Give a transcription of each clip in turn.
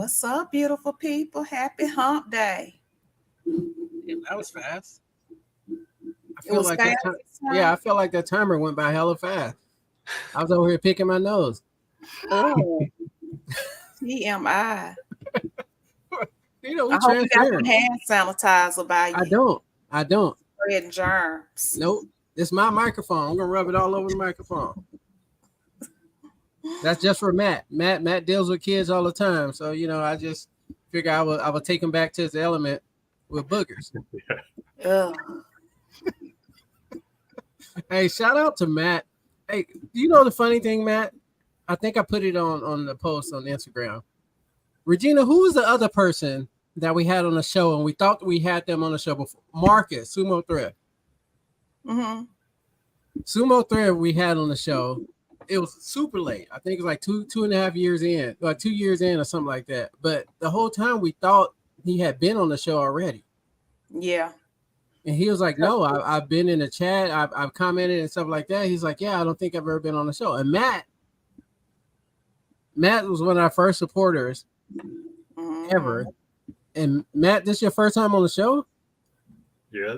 What's up, beautiful people? Happy Hump Day. Yeah, that was fast. It was fast. I feel like that timer went by hella fast. I was over here picking my nose. Oh, TMI. You know, we I hope you got some transparent. hand sanitizer by you. I don't. Spreading germs. Nope. It's my microphone. I'm gonna rub it all over the microphone. That's just for Matt. Matt deals with kids all the time, so you know, I just figure I will take him back to his element with boogers. Ugh. Hey, shout out to Matt. Hey, you know the funny thing, Matt? I think I put it on the post on Instagram. Regina, who was the other person that we had on the show, and we thought we had them on the show before? Marcus, Sumo Thread. Mm-hmm. Sumo Thread we had on the show. It was super late. I think it was like 2.5 years in, like 2 years in or something like that. But the whole time we thought he had been on the show already. Yeah. And he was like, no, I've been in the chat. I've commented and stuff like that. He's like, yeah, I don't think I've ever been on the show. And Matt was one of our first supporters ever. And Matt, this is your first time on the show? Yeah.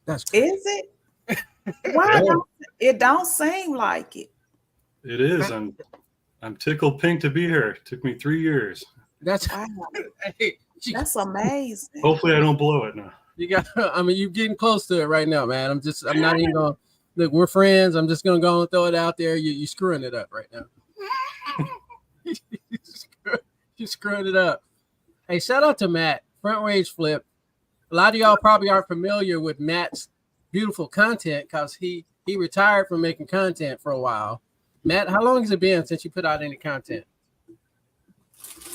That's crazy. Is it? Why don't it don't seem like it? It is. I'm tickled pink to be here. It took me 3 years. That's That's amazing. Hopefully I don't blow it now. You got, I mean, you're getting close to it right now, man. I'm not even going to, look, we're friends. I'm just going to go and throw it out there. You're screwing it up right now. You're screwing it up. Hey, shout out to Matt, Front Range Flip. A lot of y'all probably aren't familiar with Matt's beautiful content because he retired from making content for a while. Matt, how long has it been since you put out any content?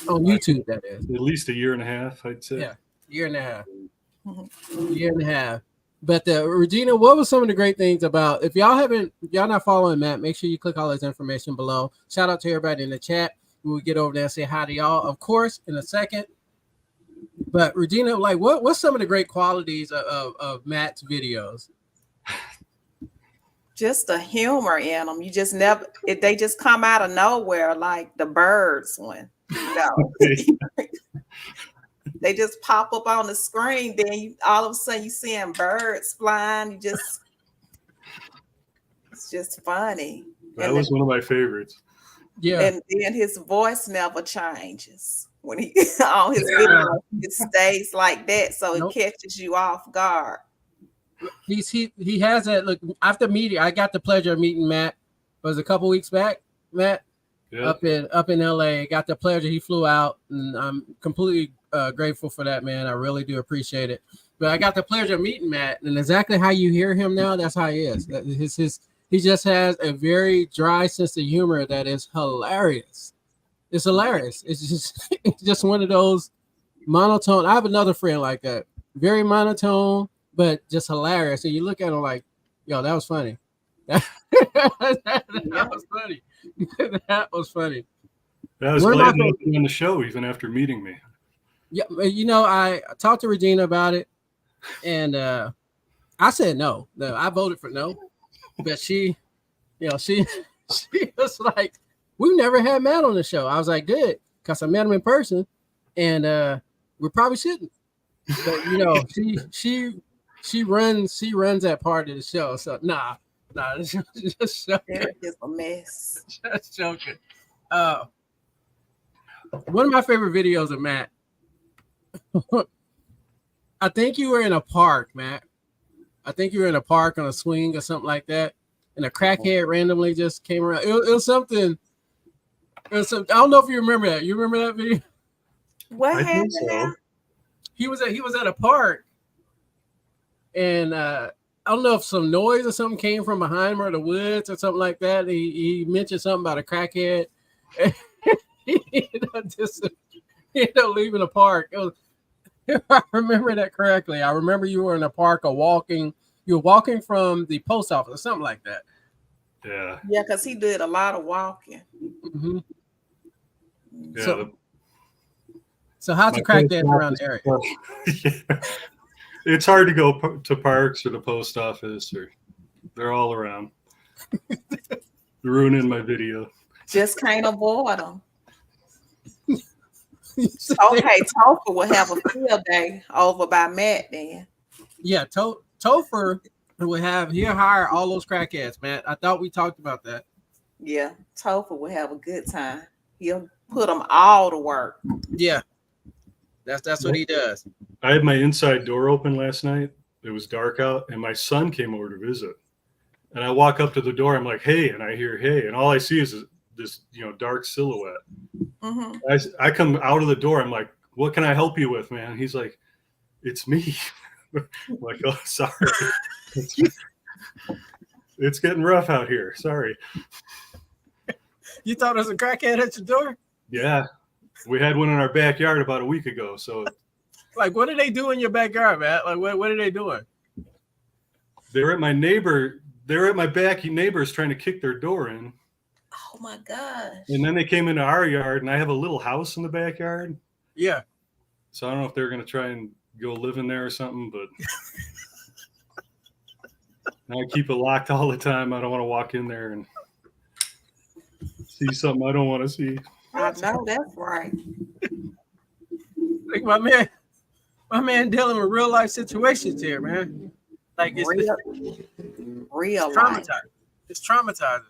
On YouTube, that is. At least a year and a half, I'd say. Yeah, year and a half. Year and a half. But Regina, what was some of the great things about, if y'all not following Matt, make sure you click all his information below. Shout out to everybody in the chat. We'll get over there and say hi to y'all, of course, in a second. But Regina, like, what's some of the great qualities of Matt's videos? Just the humor in them. You just never, they just come out of nowhere, like the birds one. You know? They just pop up on the screen. Then all of a sudden you seeing birds flying. It's just funny. That was one of my favorites. Yeah. And then his voice never changes when he on his video. It stays like that, so it catches you off guard. He has that look. After meeting, I got the pleasure of meeting Matt. It was a couple weeks back, Matt. Yeah. Up in LA. Got the pleasure. He flew out, and I'm completely grateful for that, man. I really do appreciate it. But I got the pleasure of meeting Matt, and exactly how you hear him now, that's how he is. He just has a very dry sense of humor that is hilarious. It's hilarious. It's just one of those monotone. I have another friend like that, very monotone, but just hilarious. And you look at him like, yo, that was funny. That was funny. That was funny. I was glad to be on the show even after meeting me. Yeah, you know, I talked to Regina about it, and I said no. I voted for no, but she was like, we've never had Matt on the show. I was like, good, because I met him in person, and we probably shouldn't. But you know, she runs that part of the show. So nah, just joking. It's a mess. Just joking. One of my favorite videos of Matt. I think you were in a park, Matt. I think you were in a park on a swing or something like that, and a crackhead randomly just came around. It was something. I don't know if you remember that. You remember that video? What happened? So. He was at a park, and don't know if some noise or something came from behind him or the woods or something like that. He mentioned something about a crackhead. He ended up leaving the park. If I remember that correctly, I remember you were in the park or walking. You were walking from the post office or something like that. Yeah. Yeah, because he did a lot of walking. Mm-hmm. Yeah. So how's the crack dance around the area? Yeah. It's hard to go to parks or the post office, or they're all around. Ruining my video. Just can't avoid them. Okay, Topher will have a field day over by Matt then. Yeah, Topher he'll hire all those crackheads, man. I thought we talked about that. Yeah, Topher will have a good time. He'll put them all to work. Yeah, that's what he does. I had my inside door open last night. It was dark out, and my son came over to visit. And I walk up to the door. I'm like, "Hey," and I hear "Hey," and all I see is this, dark silhouette. Mm-hmm. I come out of the door. I'm like, "What can I help you with, man?" He's like, "It's me." I'm like, "Oh, sorry. It's getting rough out here. Sorry." You thought there was a crackhead at your door? Yeah, we had one in our backyard about a week ago. So, like, what do they do in your backyard, man? Like, what are they doing? They're at my back neighbors trying to kick their door in. Oh my gosh! And then they came into our yard, and I have a little house in the backyard. Yeah. So I don't know if they're going to try and go live in there or something, but I keep it locked all the time. I don't want to walk in there and see something I don't want to see. I know that's right. Like my man dealing with real life situations here, man. Like it's real traumatizing. life. It's traumatizing.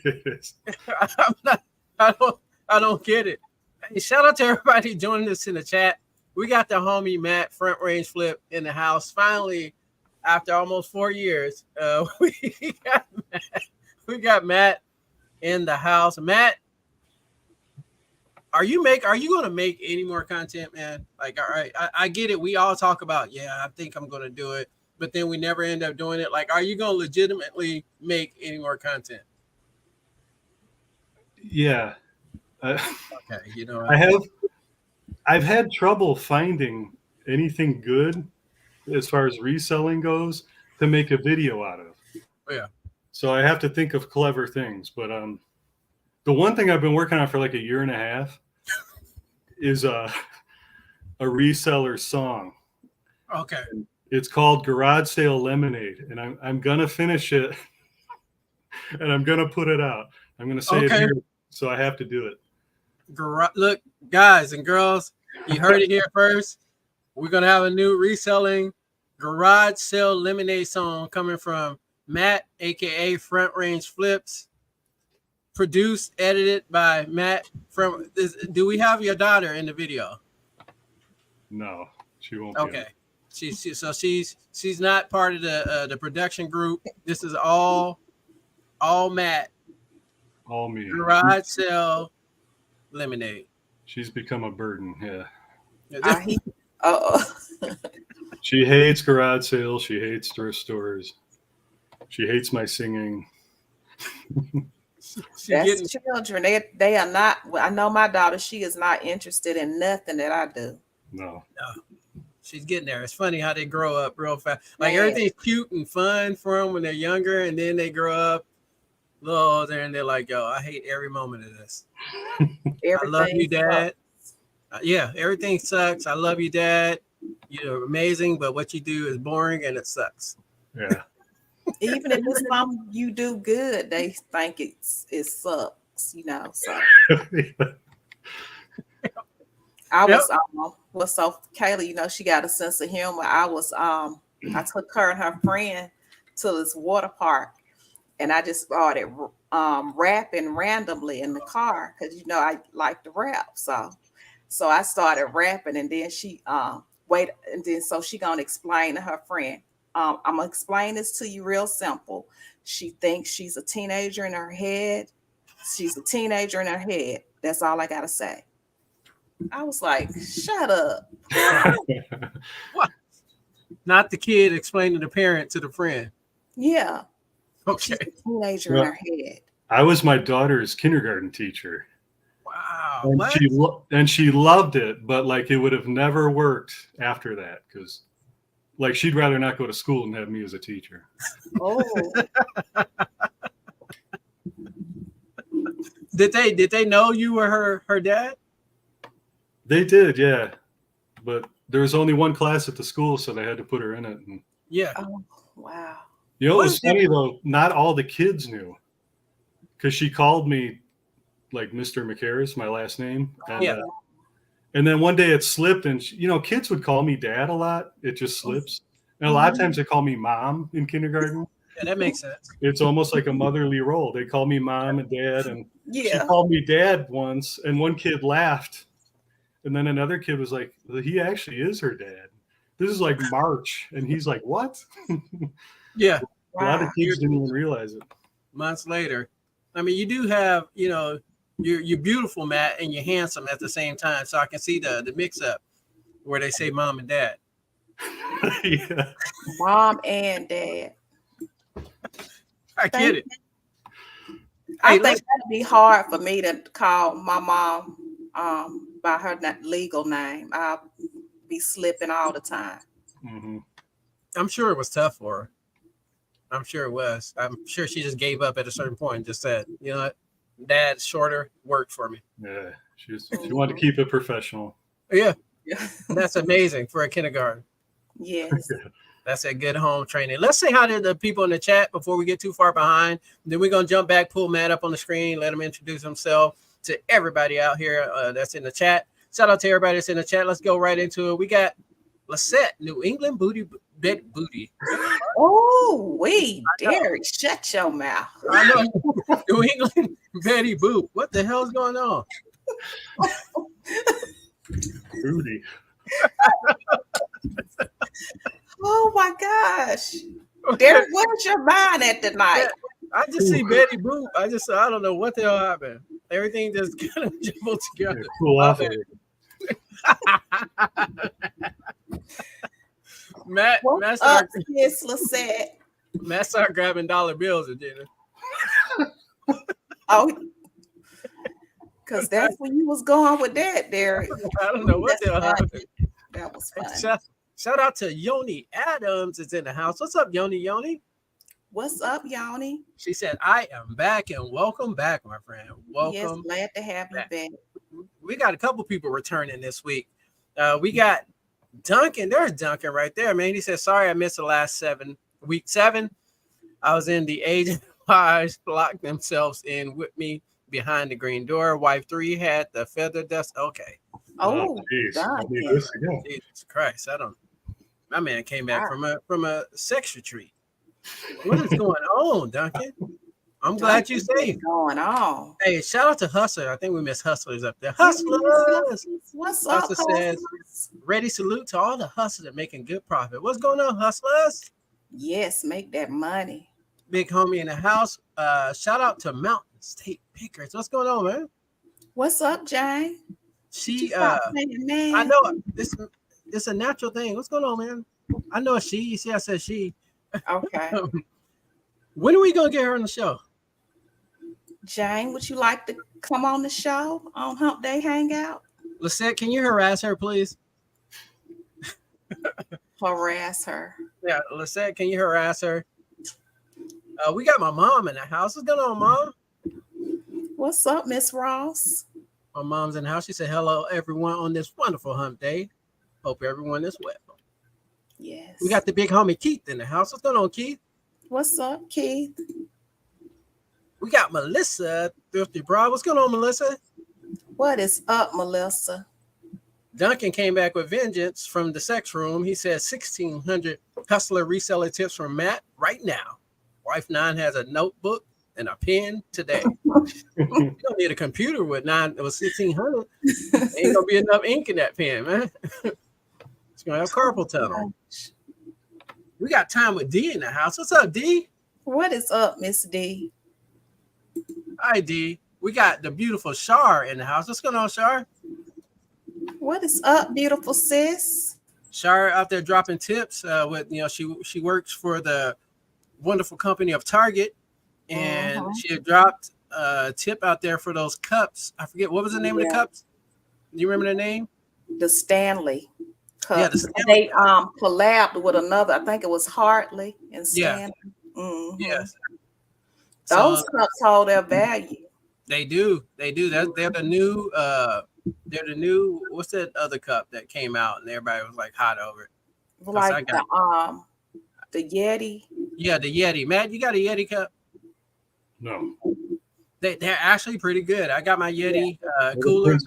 It is. I don't get it. Hey, shout out to everybody joining us in the chat. We got the homie Matt Front Range Flip in the house. Finally, after almost 4 years, we got Matt in the house. Matt, are you going to make any more content, man? Like, all right, I get it. We all talk about, I think I'm going to do it, but then we never end up doing it. Like, are you going to legitimately make any more content? Yeah. Okay, I've had trouble finding anything good as far as reselling goes to make a video out of. Yeah. So I have to think of clever things. But the one thing I've been working on for like a year and a half is a reseller song. Okay. And it's called Garage Sale Lemonade, and I'm gonna finish it, and I'm gonna put it out. I'm gonna say it here, so I have to do it. Look, guys and girls, you heard it here first. We're gonna have a new reselling Garage Sale Lemonade song coming from Matt, aka Front Range Flips. Produced, edited by Matt. Do we have your daughter in the video? No, she won't. Okay, she's not part of the production group. This is all Matt. All me. Garage Sale Lemonade. She's become a burden. Yeah. She hates garage sales. She hates thrift stores. She hates my singing. That's children. They are not. I know my daughter. She is not interested in nothing that I do. No. She's getting there. It's funny how they grow up real fast. Like everything's cute and fun for them when they're younger, and then they grow up a little older, and they're like, "Yo, I hate every moment of this." I love you, Dad. Everything sucks. I love you, Dad. You're amazing, but what you do is boring and it sucks. Yeah. Even if it's something you do good, they think it sucks, So I was so Kayla, she got a sense of humor. I took her and her friend to this water park, and I just started rapping randomly in the car because I like to rap. So I started rapping, and then she so she gonna explain to her friend. I'm gonna explain this to you real simple. She thinks she's a teenager in her head. She's a teenager in her head. That's all I gotta say. I was like, shut up. What? Not the kid explaining the parent to the friend. Yeah. Okay. She's a teenager in her head. I was my daughter's kindergarten teacher. Wow. And she loved it, but like it would have never worked after that because like she'd rather not go to school and have me as a teacher. Oh. Did they know you were her dad? They did, yeah. But there was only one class at the school, so they had to put her in it. And, yeah. Oh, wow. you know, it was funny though. Not all the kids knew because she called me like Mr. McCarris, my last name. And, yeah. And then one day it slipped, and kids would call me dad a lot. It just slips, and a lot of times they call me mom in kindergarten. Yeah, that makes sense. It's almost like a motherly role. They call me mom and dad, and Yeah. she called me dad once, and one kid laughed, and then another kid was like, "He actually is her dad." This is like March, and he's like, "What?" Yeah, a lot of kids didn't even realize it. Months later, I mean, you do have, you're beautiful, Matt, and you're handsome at the same time. So I can see the mix up where they say mom and dad. Yeah. Mom and dad. I get it. I think that'd be hard for me to call my mom by her legal name. I'll be slipping all the time. Mm-hmm. I'm sure it was tough for her. I'm sure it was. I'm sure she just gave up at a certain point and just said, you know what, dad shorter worked for me. Yeah, she wanted to keep it professional. Yeah. That's amazing for a kindergarten. Yes. That's a good home training. Let's say hi to the people in the chat before we get too far behind. Then we're going to jump back, pull Matt up on the screen, let him introduce himself to everybody out here that's in the chat. Shout out to everybody that's in the chat. Let's go right into it. We got Lisette, New England Booty. Oh, wait, Derrick, shut your mouth. I know. New England Betty Boop. What the hell's going on? Booty. Oh my gosh. Derrick, where's your mind at tonight? I just see Betty Boop. I don't know what the hell happened. Everything just kind of jumbled together. Yeah, cool off of it. Matt started grabbing dollar bills and did it. Oh, because that's where you was going with that, Derrick. I don't know what the hell happened. That was fun. Shout out to Yoni Adams is in the house. What's up, Yoni? What's up, Yoni? She said, I am back and welcome back, my friend. Welcome. Yes, glad to have you back. We got a couple people returning this week. We got Duncan. There's Duncan right there, man. He said, sorry, I missed the last week 7. I was in the age wives locked themselves in with me behind the green door. Wife 3 had the feather dust. Okay. Oh, Jesus Christ. My man came back from a sex retreat. What is going on, Duncan? I'm glad you safe. Going on. Hey, shout out to Hustler. I think we miss Hustlers up there. Hustlers. What's up, Hustler says, ready salute to all the hustlers making good profit. What's going on, Hustlers? Yes, make that money. Big homie in the house. Shout out to Mountain State Pickers. What's going on, man? What's up, Jane? I know it's a natural thing. What's going on, man? I know she. You see, I said she. Okay. When are we gonna get her on the show? Jane, would you like to come on the show on Humpday Hangout? Lisette, can you harass her, please? Harass her. Yeah, Lisette, can you harass her? We got my mom in the house. What's going on, Mom? What's up, Miss Ross? My mom's in the house. She said, hello, everyone, on this wonderful hump day. Hope everyone is well. Yes. We got the big homie Keith in the house. What's going on, Keith? What's up, Keith? We got Melissa, Thrifty Broad. What's going on, Melissa? What is up, Melissa? Duncan came back with vengeance from the sex room. He said 1,600 hustler reseller tips from Matt right now. Wife 9 has a notebook and a pen today. You don't need a computer with 1,600. Ain't gonna be enough ink in that pen, man. It's gonna have carpal tunnel. We got time with D in the house. What's up, D? What is up, Miss D? Hi, D. We got the beautiful Shar in the house. What's going on, Shar? What is up, beautiful sis? Shar out there dropping tips. With she works for the wonderful company of Target, and she had dropped a tip out there for those cups. I forget what was the name of the cups. Do you remember the name? The Stanley cups. Yeah, the Stanley. They collabed with another. I think it was Hartley and Stanley. Yeah. Yes. Those cups hold their value. They do. They're the new. They're the new. What's that other cup that came out and everybody was like hot over it? Like the Yeti. Yeah, the Yeti. Matt, you got a Yeti cup? No. They're actually pretty good. I got my Yeti cooler.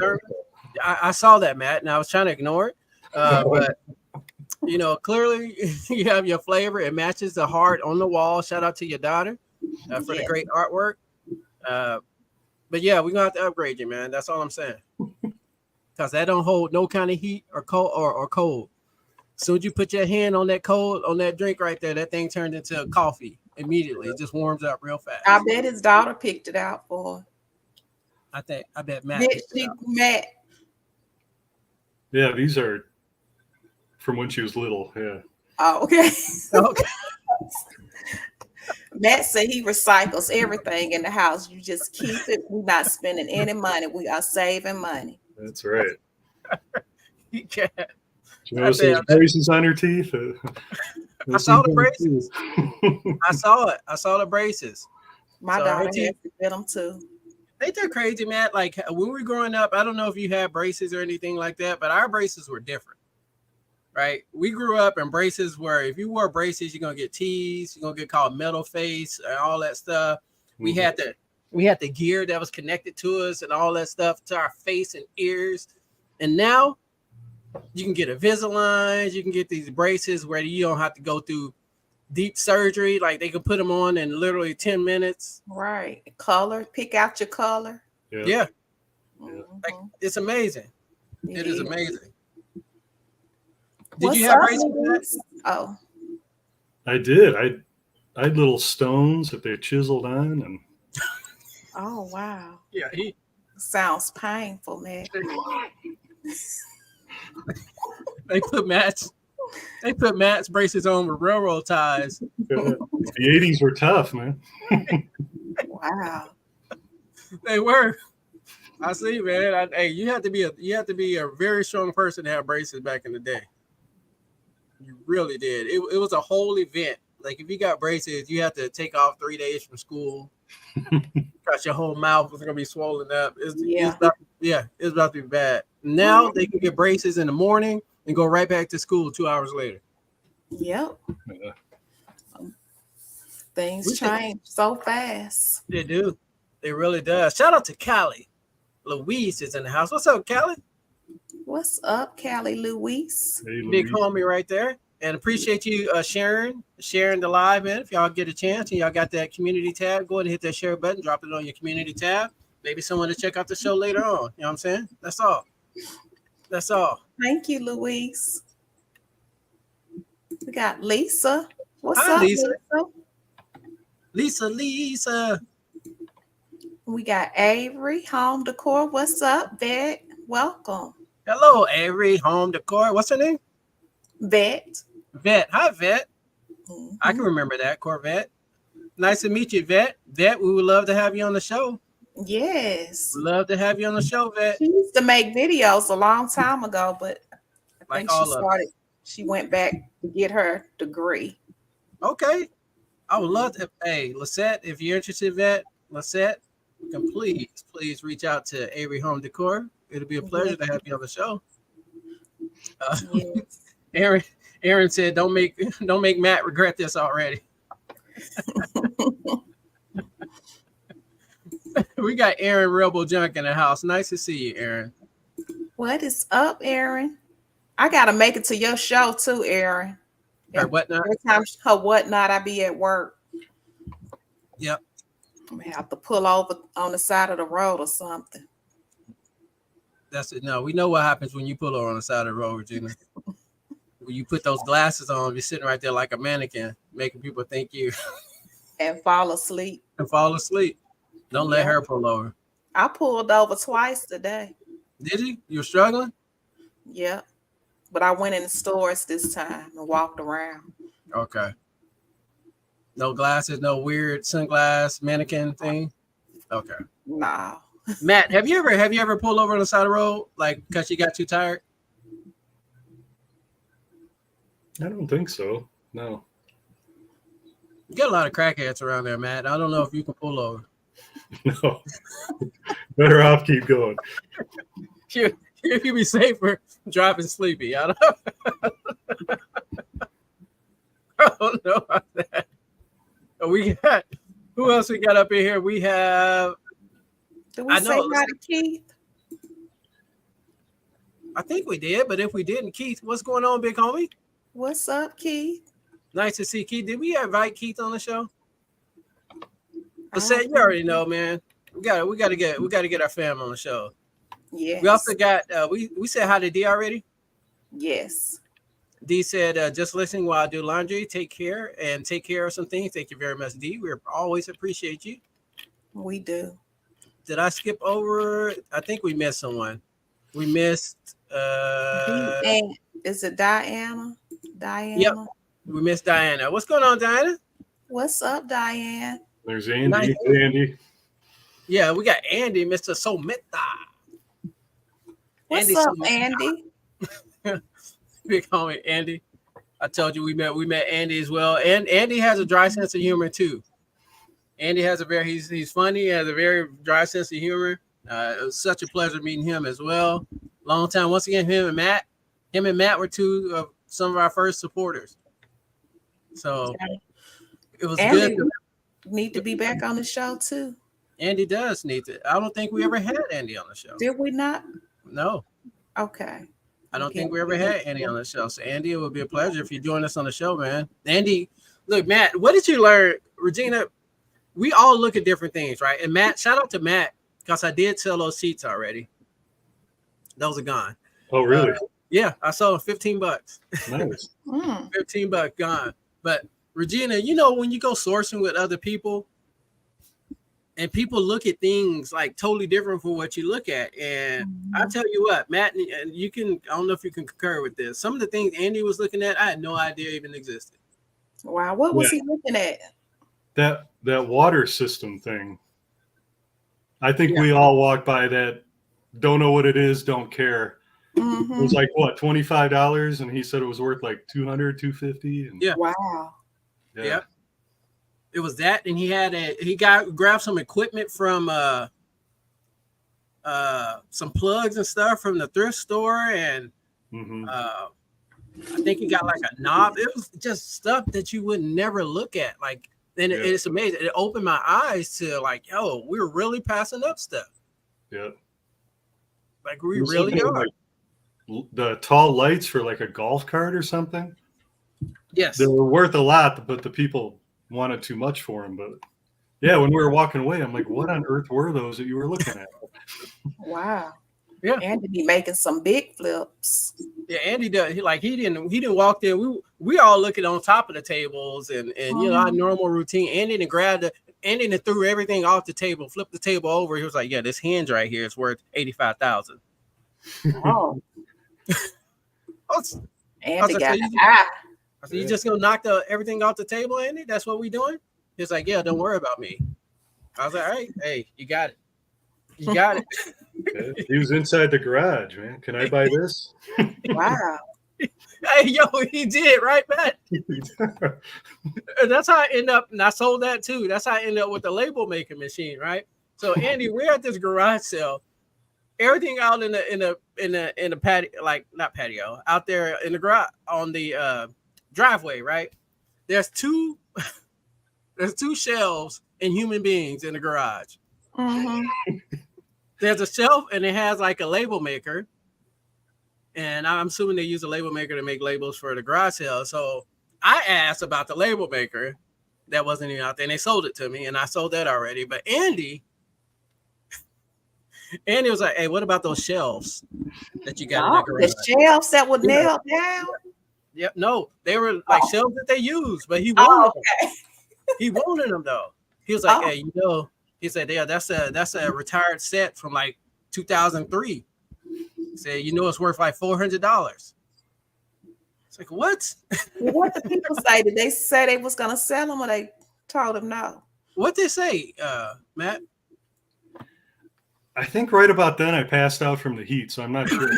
I saw that, Matt, and I was trying to ignore it. But clearly you have your flavor. It matches the heart on the wall. Shout out to your daughter for the great artwork. But yeah, we're gonna have to upgrade you, man. That's all I'm saying. Because that don't hold no kind of heat or cold or cold. So would you put your hand on that drink right there? That thing turned into coffee immediately. It just warms up real fast. I bet his daughter picked it out for him. I bet Matt. Matt. Yeah, these are from when she was little. Yeah. Oh, okay. Okay. Matt said he recycles everything in the house. You just keep it. We're not spending any money. We are saving money. That's right. You can't. You notice those braces on her teeth? I saw the braces. I saw it. I saw the braces. My daughter has to get them too. They're crazy, man. Like when we were growing up, I don't know if you had braces or anything like that, but our braces were different, right? We grew up and braces were, if you wore braces, you're gonna get teased, you're gonna get called metal face and all that stuff. We had the gear that was connected to us and all that stuff to our face and ears. And now you can get Invisalign, you can get these braces where you don't have to go through deep surgery. Like they can put them on in literally 10 minutes. Right. Color, pick out your color. Yeah. Like it's amazing. It is amazing. Did you have braces? Oh. I did. I had little stones that they chiseled on and oh wow. Yeah, he sounds painful, man. They put Matt's braces on with railroad ties. The 80s were tough, man. Wow. They were. I see, man. Hey, you have to be a very strong person to have braces back in the day. You really did. It was a whole event. Like if you got braces, you have to take off 3 days from school. Got your whole mouth was gonna be swollen up. It's about to be bad. Now they can get braces in the morning and go right back to school 2 hours later. Yep. Things change so fast. They do. It really does. Shout out to Callie. Louise is in the house. What's up, Callie? What's up, Callie Louise? Hey, Big homie right there. And appreciate you sharing the live, man. If y'all get a chance and y'all got that community tab, go ahead and hit that share button, drop it on your community tab. Maybe someone to check out the show later on. You know what I'm saying? That's all. That's all. Thank you, Louise. We got Lisa. What's Hi, up, Lisa? Lisa. We got Avery, Home Decor. What's up, Vet? Welcome. Hello, Avery, Home Decor. What's her name? Vet. Hi, Vet. Mm-hmm. I can remember that, Corvette. Nice to meet you, Vet. Vet, we would love to have you on the show. Yes. We'd love to have you on the show, Vet. She used to make videos a long time ago, but I think she went back to get her degree. Okay. I would love to. Hey, Lisette, if you're interested, Vet, Lisette, can please reach out to Avery Home Decor. It'll be a pleasure to have you on the show. Yes. Aaron said, "Don't make Matt regret this already." We got Aaron Rebel Junk in the house. Nice to see you, Aaron. What is up, Aaron? I gotta make it to your show too, Aaron. Her whatnot. Every time her whatnot, I be at work. Yep. I'm gonna have to pull over on the side of the road or something. That's it. No, we know what happens when you pull over on the side of the road, Regina. When you put those glasses on, you're sitting right there like a mannequin, making people think you and fall asleep. Don't let her pull over. I pulled over twice today. Did you? You're struggling? Yeah. but I went in the stores this time and walked around. Okay. No glasses, no weird sunglass mannequin thing. Okay. No. Matt, have you ever pulled over on the side of the road like because you got too tired? I don't think so. No. You got a lot of crackheads around there, Matt. I don't know if you can pull over. No. Better off keep going. You'd be safer driving sleepy. I don't know about that. We got who else we got up in here? We have. Did we say hi to Keith? I think we did, but if we didn't, Keith, what's going on, big homie? What's up, Keith? Nice to see Keith. Did we invite Keith on the show? But say you already know, man. We gotta get our fam on the show. Yes. We also got we said hi to D already. Yes. D said, just listening while I do laundry. Take care and take care of some things. Thank you very much, D. We always appreciate you. We do. Did I skip over? I think we missed someone. We missed is it Diana? Yep. We missed Diana. What's going on, Diana? What's up, Diane? There's Andy. Nice. Hey, Andy. Yeah, we got Andy, Mr. Somita. What's Andy up, Somita. Andy? Big homie Andy. I told you we met Andy as well. And Andy has a dry sense of humor too. Andy has he's funny, has a very dry sense of humor. It was such a pleasure meeting him as well. Long time. Once again, him and Matt were two of some of our first supporters. So it was Andy good. Need to be back on the show too. Andy does need to. I don't think we ever had Andy on the show. Did we not? No. Okay. I don't think we ever had Andy on the show. So Andy, it would be a pleasure if you join us on the show, man. Andy, look, Matt, what did you learn? Regina, we all look at different things, right? And Matt, shout out to Matt, because I did sell those seats already. Those are gone. Oh, really? Yeah, I sold them $15. Nice. $15 gone. But Regina, you know, when you go sourcing with other people and people look at things like totally different from what you look at. And I tell you what, Matt, and you can, I don't know if you can concur with this. Some of the things Andy was looking at, I had no idea even existed. Wow. What was he looking at? That water system thing. I think we all walk by that, don't know what it is, don't care. Mm-hmm. It was like what, $25, and he said it was worth like $200, $250. And yeah. Wow. Yeah. It was that, and he grabbed some equipment from some plugs and stuff from the thrift store, and I think he got like a knob. It was just stuff that you would never look at. Like, and it's amazing. It opened my eyes to like, yo, we're really passing up stuff. Yeah. Like we really are. Like the tall lights for like a golf cart or something. Yes. They were worth a lot, but the people wanted too much for them. But yeah, when we were walking away, I'm like, what on earth were those that you were looking at? Wow. Yeah. Andy be making some big flips. Yeah, Andy does. He didn't walk there. We all looking on top of the tables and you know our normal routine. Andy done threw everything off the table, flipped the table over. He was like, yeah, this hinge right here is worth $85,000. Oh. Andy got an eye. I said, you just gonna knock everything off the table, Andy? That's what we doing? He's like, yeah, don't worry about me. I was like, all right, hey, you got it. You got it. Okay. He was inside the garage, man. Can I buy this? Wow. Hey, yo, he did, right, Matt? And that's how I end up, and I sold that too. That's how I ended up with the label making machine, right? So, Andy, we're at this garage sale. Everything out in the patio, like not patio, out there in the garage on the driveway, right? There's two shelves and human beings in the garage. Mm-hmm. There's a shelf and it has like a label maker. And I'm assuming they use a label maker to make labels for the garage sale. So I asked about the label maker that wasn't even out there, and they sold it to me, and I sold that already. But Andy was like, hey, what about those shelves that you got in the garage? The shelves that were nailed down? Yep, no, they were like shelves that they used, but he wanted them. He wanted them though. He was like, hey, you know, he said, yeah, that's a retired set from like 2003. He said, you know, it's worth like $400. It's like, what? Well, what the people say? Did they say they was gonna sell them, or they told them no? What they say, Matt? I think right about then I passed out from the heat, so I'm not sure.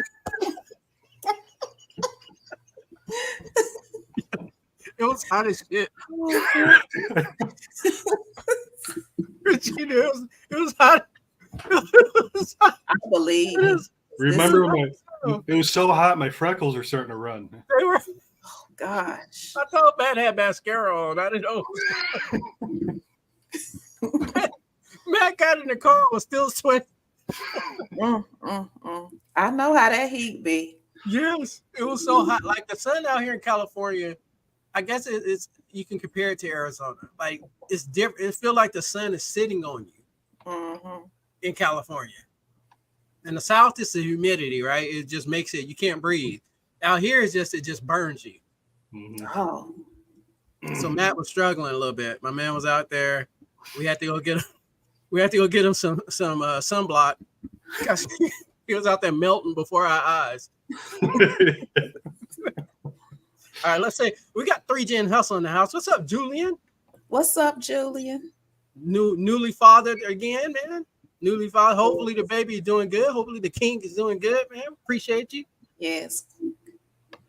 It was hot as shit. It was hot. It was hot. I believe. Remember when it was so hot, my freckles are starting to run. They were. Oh gosh. I thought Matt had mascara on. I didn't know. Matt got in the car and was still sweating. I know how that heat be. Yes, it was so hot. Like the sun out here in California, I guess it's you can compare it to Arizona. Like it's different. It feels like the sun is sitting on you in California. In the South, it's the humidity, right? It just makes it you can't breathe. Out here, it just burns you. Oh, so Matt was struggling a little bit. My man was out there. We had to go get him. We had to go get him some sunblock. He was out there melting before our eyes. All right, let's say we got 3Gen Hustle in the house. What's up, Julian? What's up, Julian? Newly fathered again, man. Newly fathered. Hopefully the baby is doing good. Hopefully the king is doing good, man. Appreciate you. Yes.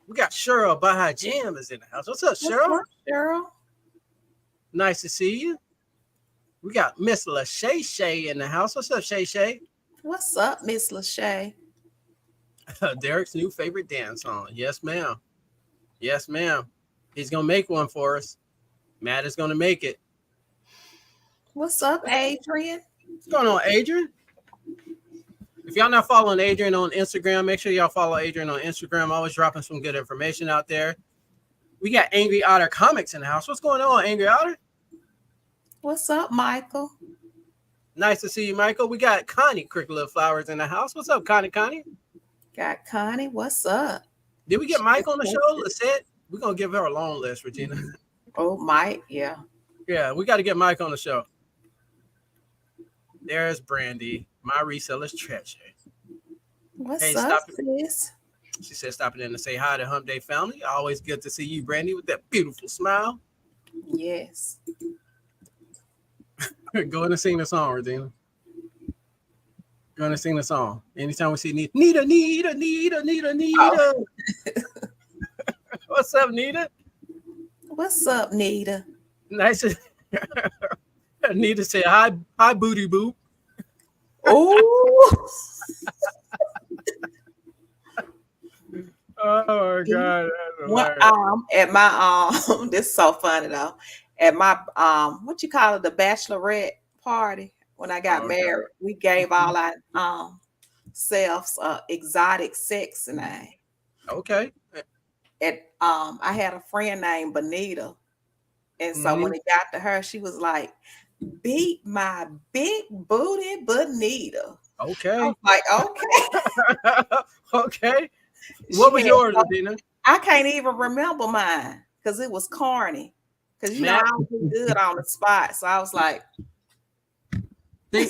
We got Cheryl Baja Jam is in the house. What's up, Cheryl? What's up, Cheryl? Nice to see you. We got Miss LaShay Shay in the house. What's up, Shay Shay? What's up, Miss LaShay? Derrick's new favorite dance song. Yes, ma'am. Yes, ma'am. He's gonna make one for us. Matt is gonna make it. What's up, Adrian? What's going on, Adrian? If y'all not following Adrian on Instagram, make sure y'all follow Adrian on Instagram. Always dropping some good information out there. We got Angry Otter Comics in the house. What's going on, Angry Otter? What's up, Michael? Nice to see you, Michael. We got Connie Cricklet Flowers in the house. What's up, Connie? Got Connie. What's up? Did we get Mike on the show? Let's say we're gonna give her a long list, Regina. Oh, Mike, yeah. Yeah, we got to get Mike on the show. There's Brandy, my reseller's treasure. What's up, sis? She said stopping in to say hi to Humpday family. Always good to see you, Brandy, with that beautiful smile. Yes. Go ahead and sing the song, Regina. Go ahead and sing the song. Anytime we see Nita. Oh. What's up, Nita? What's up, Nita? Nice. Nita said, hi, booty boop. Oh. Oh my God. At my this is so funny though. At my what you call it, the bachelorette party when I got married, we gave all our selves exotic sex name. Okay. I had a friend named Bonita, and so when it got to her, she was like, "Beat my big booty Bonita." Okay. I was like, okay. Okay. What was yours, Dina? I can't even remember mine because it was corny. Because you know I was good on the spot, so I was like,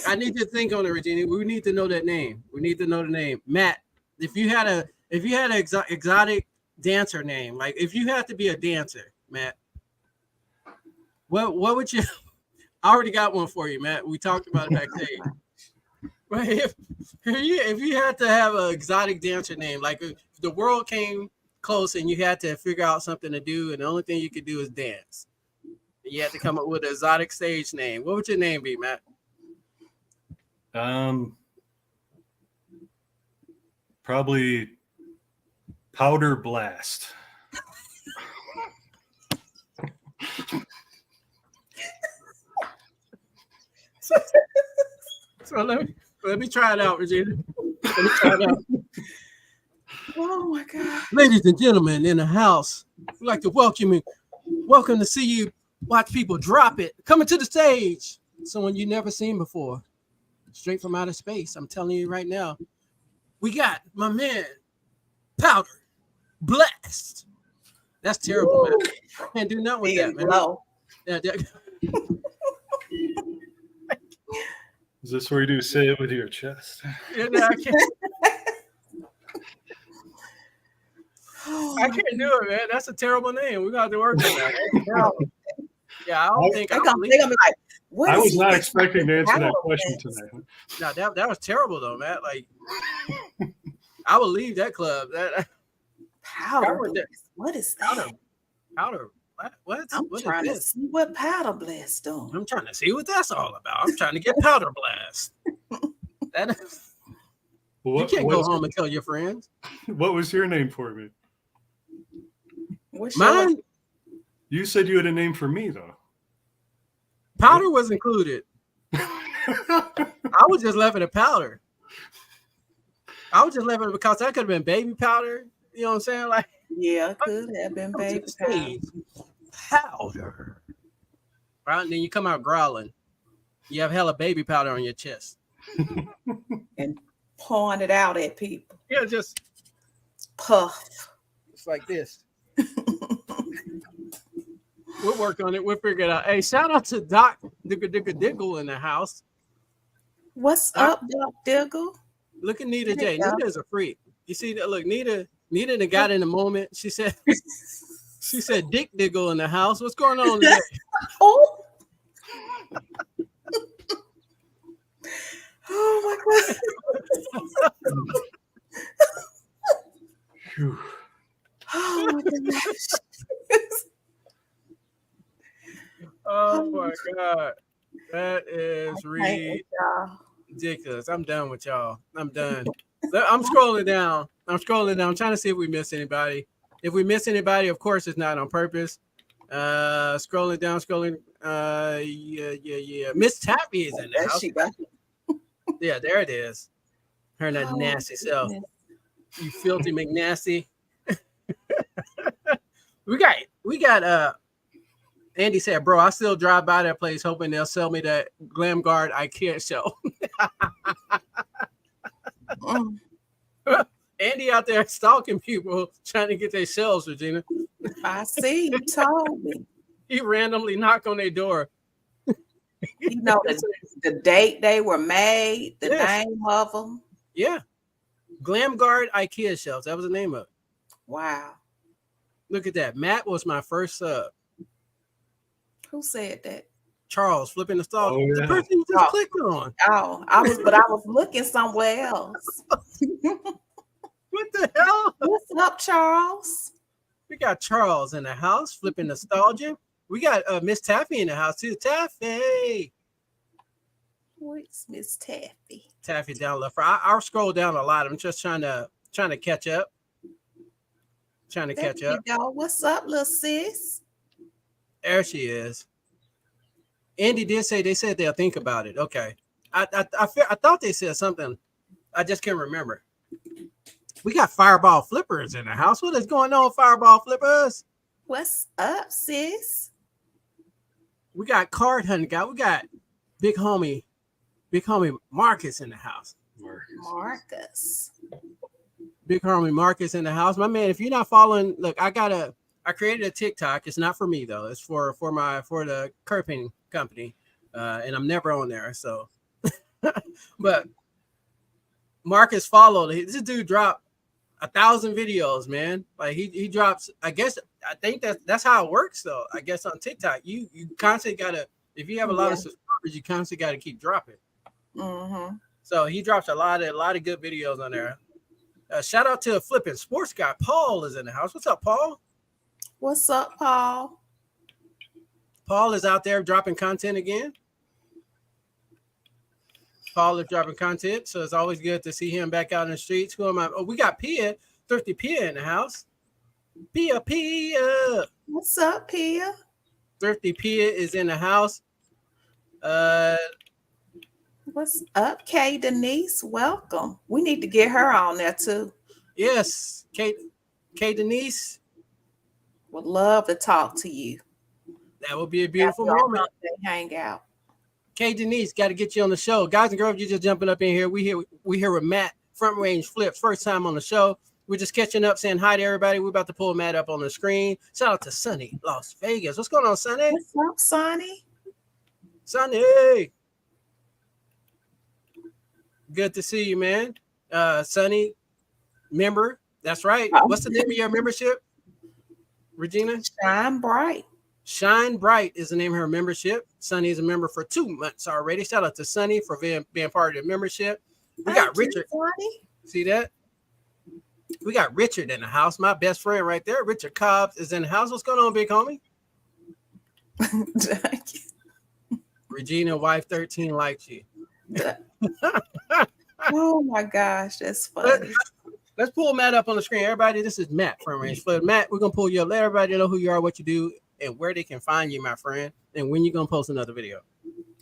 I need to think on it, Regina. We need to know that name. We need to know the name, Matt. If you had an exotic dancer name, like if you had to be a dancer, Matt, what would you? I already got one for you, Matt. We talked about it backstage. But if you had to have an exotic dancer name, like if the world came close and you had to figure out something to do, and the only thing you could do is dance, you had to come up with an exotic stage name. What would your name be, Matt? Probably Powder Blast. So let me try it out, Regina. Let me try it out. oh my God. Ladies and gentlemen in the house, we'd like to welcome to see you watch people drop it. Coming to the stage, someone you never seen before. Straight from outer space. I'm telling you right now. We got my man, Powder Blast. That's terrible, man. Can't do nothing with that, man. Low. Yeah, Is this where you do say it with your chest? yeah, no, I can't. I can't do it, man. That's a terrible name. We got to work on that. Yeah, I don't think they're gonna be like, what I is was he not thinking expecting to answer that about question this? tonight. No, that was terrible though, Matt. Like, I would leave that club. That Powder blast. What is that? powder. What? I'm What trying is to this? see what powder blast doing. I'm trying to see what that's all about. I'm trying to get powder blast. That you can't go home and tell your friends. What was your name for me? What's Mine? You said you had a name for me, though. Powder was included. I was just left at powder. I was just left it because that could have been baby powder. You know what I'm saying? Like, yeah, it could have been baby powder. Right? And then you come out growling. You have hella baby powder on your chest. And pouring it out at people. Yeah, just puff. It's like this. We'll work on it. We'll figure it out. Hey, shout out to Doc Diggle in the house. What's up, Doc Diggle? Look at Nita J. Nita's a freak. You see that? Look, Nita got in the moment. She said Dick Diggle in the house. What's going on today? Oh. Oh my God. Oh my gosh. Oh my God. That is ridiculous. I'm done with y'all. I'm done. I'm scrolling down. I'm trying to see if we miss anybody. If we miss anybody, of course, it's not on purpose. Scrolling down. Yeah. Miss Tappy is in the house. Yeah, there it is. Her and that nasty self. You filthy McNasty. We got Andy said, bro, I still drive by that place hoping they'll sell me that Glam Guard IKEA show. Andy out there stalking people trying to get their shelves, Regina. I see. You told me. He randomly knocked on their door. You know the date they were made, the name of them. Yeah. Glam Guard IKEA shelves. That was the name of it. Wow. Look at that. Matt was my first sub. Who said that? Charles, flipping the stall. The person you just clicked on. Oh, I was looking somewhere else. What the hell? What's up, Charles? We got Charles in the house, flipping nostalgia. We got Miss Taffy in the house too. Taffy. What's Miss Taffy? Taffy down left. I'll scroll down a lot. I'm just trying to catch up. Catch up. What's up, little sis? There she is. Andy did say they said they'll think about it. Okay. I thought they said something. I just can't remember. We got Fireball Flippers in the house. What is going on, Fireball Flippers? What's up, sis? We got Card Hunting Guy. We got big homie Marcus in the house. Marcus. Big homie Marcus in the house. My man, if you're not following, look, I created a TikTok. It's not for me though. It's for the curping company. And I'm never on there. So but Marcus followed. This dude dropped 1,000 videos, man. Like he drops, I think that's how it works though. I guess on TikTok, you constantly gotta, if you have a lot of subscribers, you constantly gotta keep dropping. Mm-hmm. So he drops a lot of good videos on there. Shout out to a flipping sports guy. Paul is in the house. What's up, Paul? What's up, Paul? Paul is out there dropping content again. Paul is dropping content, so it's always good to see him back out in the streets. Who am I? Oh, we got Pia, Thrifty Pia in the house. Pia. What's up, Pia? Thrifty Pia is in the house. What's up, Kay Denise? Welcome. We need to get her on there too. Yes, Kay Denise. Would love to talk to you. That would be a beautiful moment. Hangout. Kay Denise, got to get you on the show. Guys and girls, you're just jumping up in here. We here with Matt, Front Range Flips. First time on the show. We're just catching up, saying hi to everybody. We're about to pull Matt up on the screen. Shout out to Sunny, Las Vegas. What's going on, Sunny? What's up, Sunny? Sunny. Good to see you, man. Sunny, member That's right. What's the name of your membership, Regina? Shine Bright. Shine Bright is the name of her membership. Sunny is a member for 2 months already. Shout out to Sunny for being part of the membership. We got Richard. See that? We got Richard in the house. My best friend right there. Richard Cobbs is in the house. What's going on, big homie? Regina, wife 13, likes you. Oh my gosh, that's funny. Let's pull Matt up on the screen. Everybody, this is Matt from Range Flood. Matt, we're going to pull you up. Let everybody know who you are, what you do, and where they can find you, my friend, and when you're going to post another video.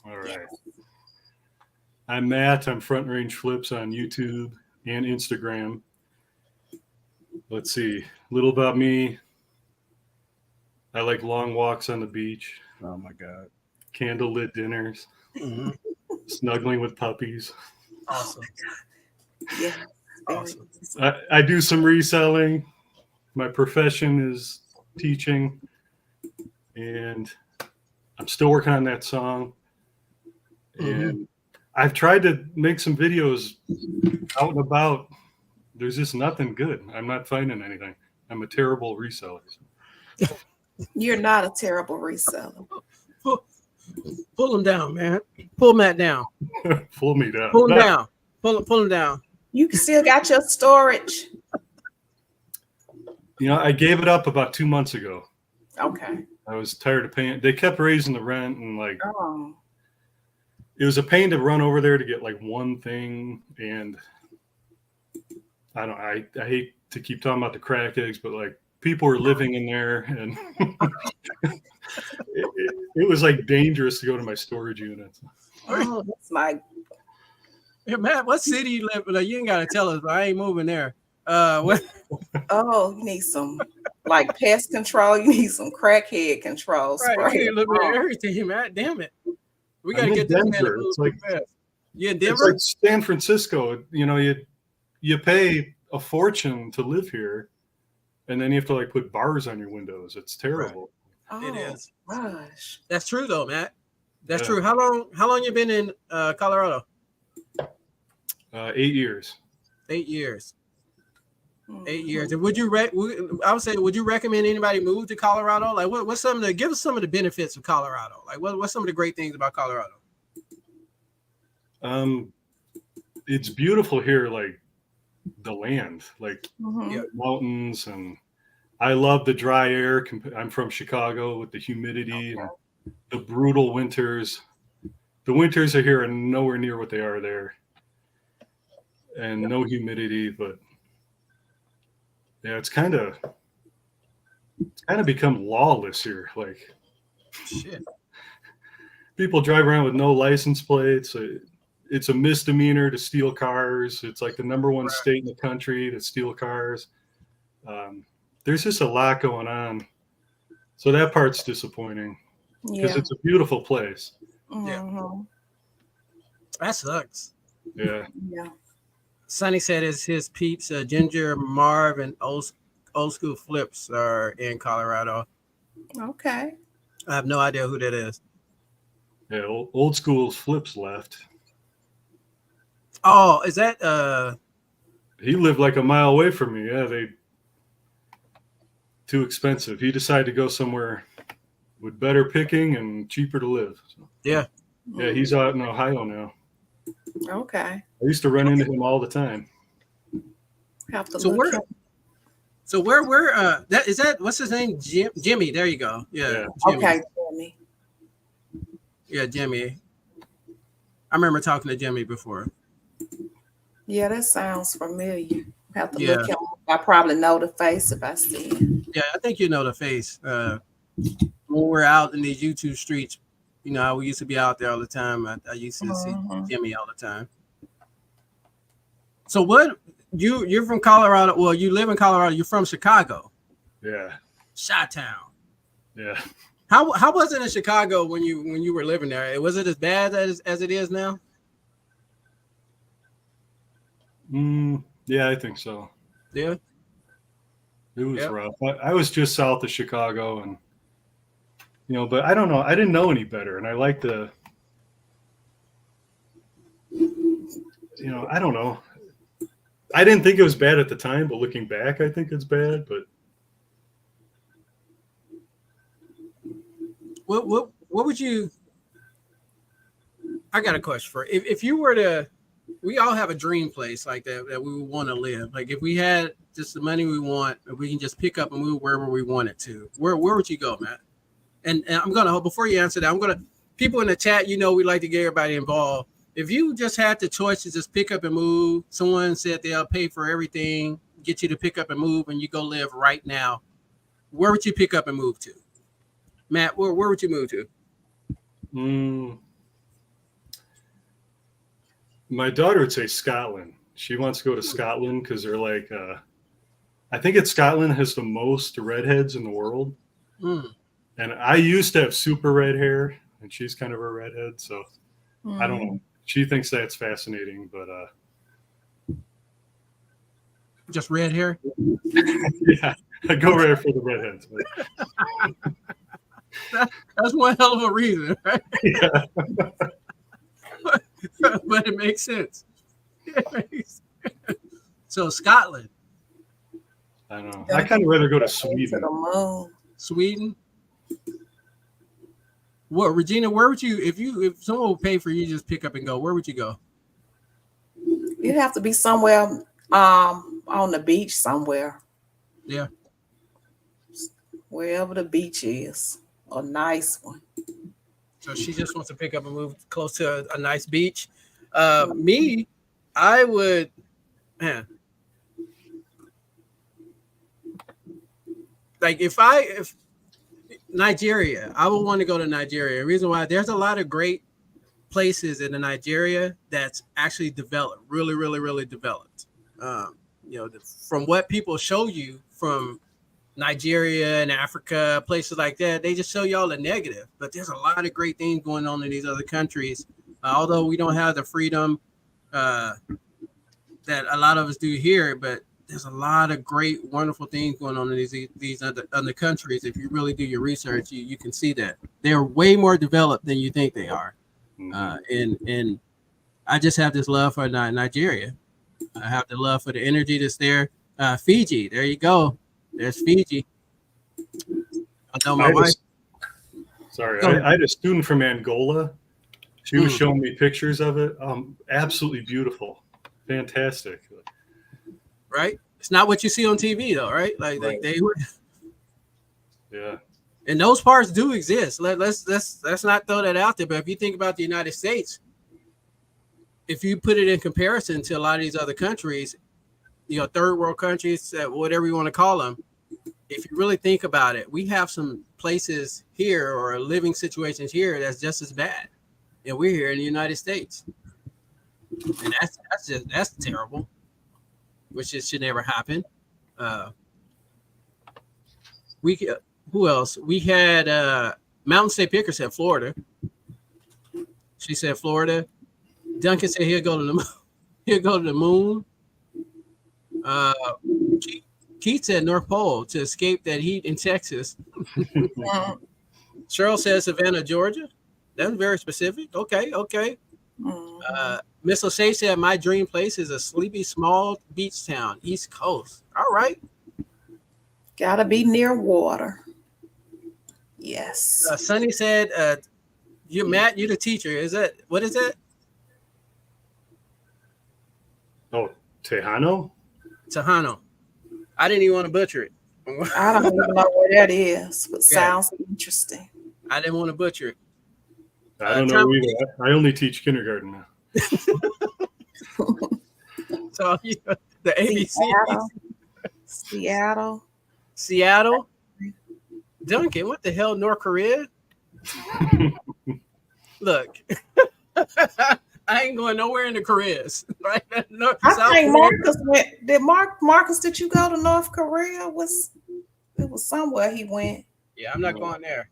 All right. I'm Matt. I'm Front Range Flips on YouTube and Instagram. Let's see. A little about me. I like long walks on the beach. Oh, my God. Candlelit dinners. Mm-hmm. Snuggling with puppies. Awesome. Yeah. Awesome. I do some reselling. My profession is teaching. And I'm still working on that song. And I've tried to make some videos out and about. There's just nothing good. I'm not finding anything. I'm a terrible reseller. You're not a terrible reseller. Pull him down, man. Pull Matt down. Pull me down. Pull him down. Pull him down. You still got your storage. You know, I gave it up about 2 months ago. Okay. I was tired of paying. They kept raising the rent, and like, Oh. it was a pain to run over there to get like one thing. And I hate to keep talking about the crack eggs, but like people were living in there, and it was like dangerous to go to my storage unit. Oh, that's my. Hey, Matt, what city you live in? You ain't got to tell us, but I ain't moving there. What? Oh, you need some like pest control. You need some crackhead control. Right, you need a little bit of everything, Matt. Damn it. We got to get this man. It's like You in it's Denver? like San Francisco. You know, you pay a fortune to live here, and then you have to like put bars on your windows. It's terrible. Oh, It is. Gosh. That's true though, Matt. That's Yeah. true. How long you been in Colorado? 8 years. 8 years. Mm-hmm. 8 years. And would you would you recommend anybody move to Colorado? Like what's give us some of the benefits of Colorado? Like what's some of the great things about Colorado? It's beautiful here, like the land, like Mhm. Yeah. mountains, and I love the dry air. I'm from Chicago with the humidity and the brutal winters. The winters are here and nowhere near what they are there, and no humidity. But yeah, it's kind of become lawless here. Like Shit. people drive around with no license plates. It's a misdemeanor to steal cars. It's like the #1 state in the country to steal cars. There's just a lot going on. So that part's disappointing because Yeah. it's a beautiful place. Mhm. That sucks. Yeah. Yeah. Sonny said his peeps, Ginger, Marv, and old school Flips are in Colorado. Okay. I have no idea who that is. Yeah. Old school Flips left. Oh, is that He lived like a mile away from me. Yeah. Too expensive. He decided to go somewhere with better picking and cheaper to live. So, yeah. yeah. He's out in Ohio now. Okay. I used to run into him all the time. Have to So look where that is that what's his name? Jimmy. There you go. Yeah. Jimmy. Okay, Jimmy. Yeah, Jimmy. I remember talking to Jimmy before. Yeah, that sounds familiar. Have to Yeah. look him up. I probably know the face if I see it. Yeah, I think you know the face. When we're out in these YouTube streets, you know, we used to be out there all the time. I used to see Jimmy all the time. So what you're from Colorado? Well, you live in Colorado. You're from Chicago. Yeah. Chi-town. Yeah. How was it in Chicago when you were living there? Was it as bad as it is now? Yeah, I think so. Yeah. It was rough. I was just south of Chicago, and but I don't know. I didn't know any better, and I like the, I don't know. I didn't think it was bad at the time, but looking back, I think it's bad. But what would you? I got a question for you. If you were to, we all have a dream place like that we would want to live. Like if we had just the money we want, if we can just pick up and move wherever we wanted to, where would you go, Matt? And I'm gonna, before you answer that, people in the chat, we like to get everybody involved. If you just had the choice to just pick up and move, someone said they'll pay for everything, get you to pick up and move, and you go live right now, where would you pick up and move to? Matt, where would you move to? My daughter would say Scotland. She wants to go to Scotland because they're like, I think Scotland has the most redheads in the world. And I used to have super red hair, and she's kind of a redhead, so I don't know. She thinks that's fascinating, but just red hair. Yeah, I go right for the redheads. That's one hell of a reason, right? Yeah. But it makes sense. So Scotland. I don't know. I kind of rather go to Sweden. Sweden. What, Regina? Where would you, if someone would pay for you, just pick up and go? Where would you go? You'd have to be somewhere on the beach somewhere. Yeah. Wherever the beach is, a nice one. So she just wants to pick up and move close to a nice beach. Me, I would, like if Nigeria, I would want to go to Nigeria. The reason why, there's a lot of great places in Nigeria that's actually developed, really, really, really developed. From what people show you from Nigeria and Africa, places like that, they just show you all the negative. But there's a lot of great things going on in these other countries. Although we don't have the freedom that a lot of us do here, but there's a lot of great, wonderful things going on in these other countries. If you really do your research, you can see that they're way more developed than you think they are. And I just have this love for Nigeria. I have the love for the energy that's there. Fiji, there you go. There's Fiji. I know my wife. I had a student from Angola. She was showing me pictures of it. Absolutely beautiful. Fantastic. Right? It's not what you see on TV though, right? Like they were. Yeah. And those parts do exist. Let's not throw that out there. But if you think about the United States, if you put it in comparison to a lot of these other countries, third world countries, whatever you want to call them, if you really think about it, we have some places here or living situations here that's just as bad. And we're here in the United States. And that's terrible. Which should never happen. Who else? We had Mountain State Picker said Florida. She said Florida. Duncan said he'll go to the moon. He'll go to the moon. Keith said North Pole to escape that heat in Texas. Cheryl says Savannah, Georgia. That's very specific. Okay. Miss O'Shea said my dream place is a sleepy small beach town, East Coast. All right. Gotta be near water. Yes. Sonny said, Matt, you're the teacher. What is that? Oh, Tejano? Tejano. I didn't even want to butcher it. I don't even know where that is, but sounds interesting. I didn't want to butcher it. I don't know either. I only teach kindergarten now. So the ABC. Seattle. Duncan, what the hell, North Korea? Look, I ain't going nowhere in the Koreas. Right? I think Marcus went. Marcus, did you go to North Korea? It was somewhere he went. Yeah, I'm not going there.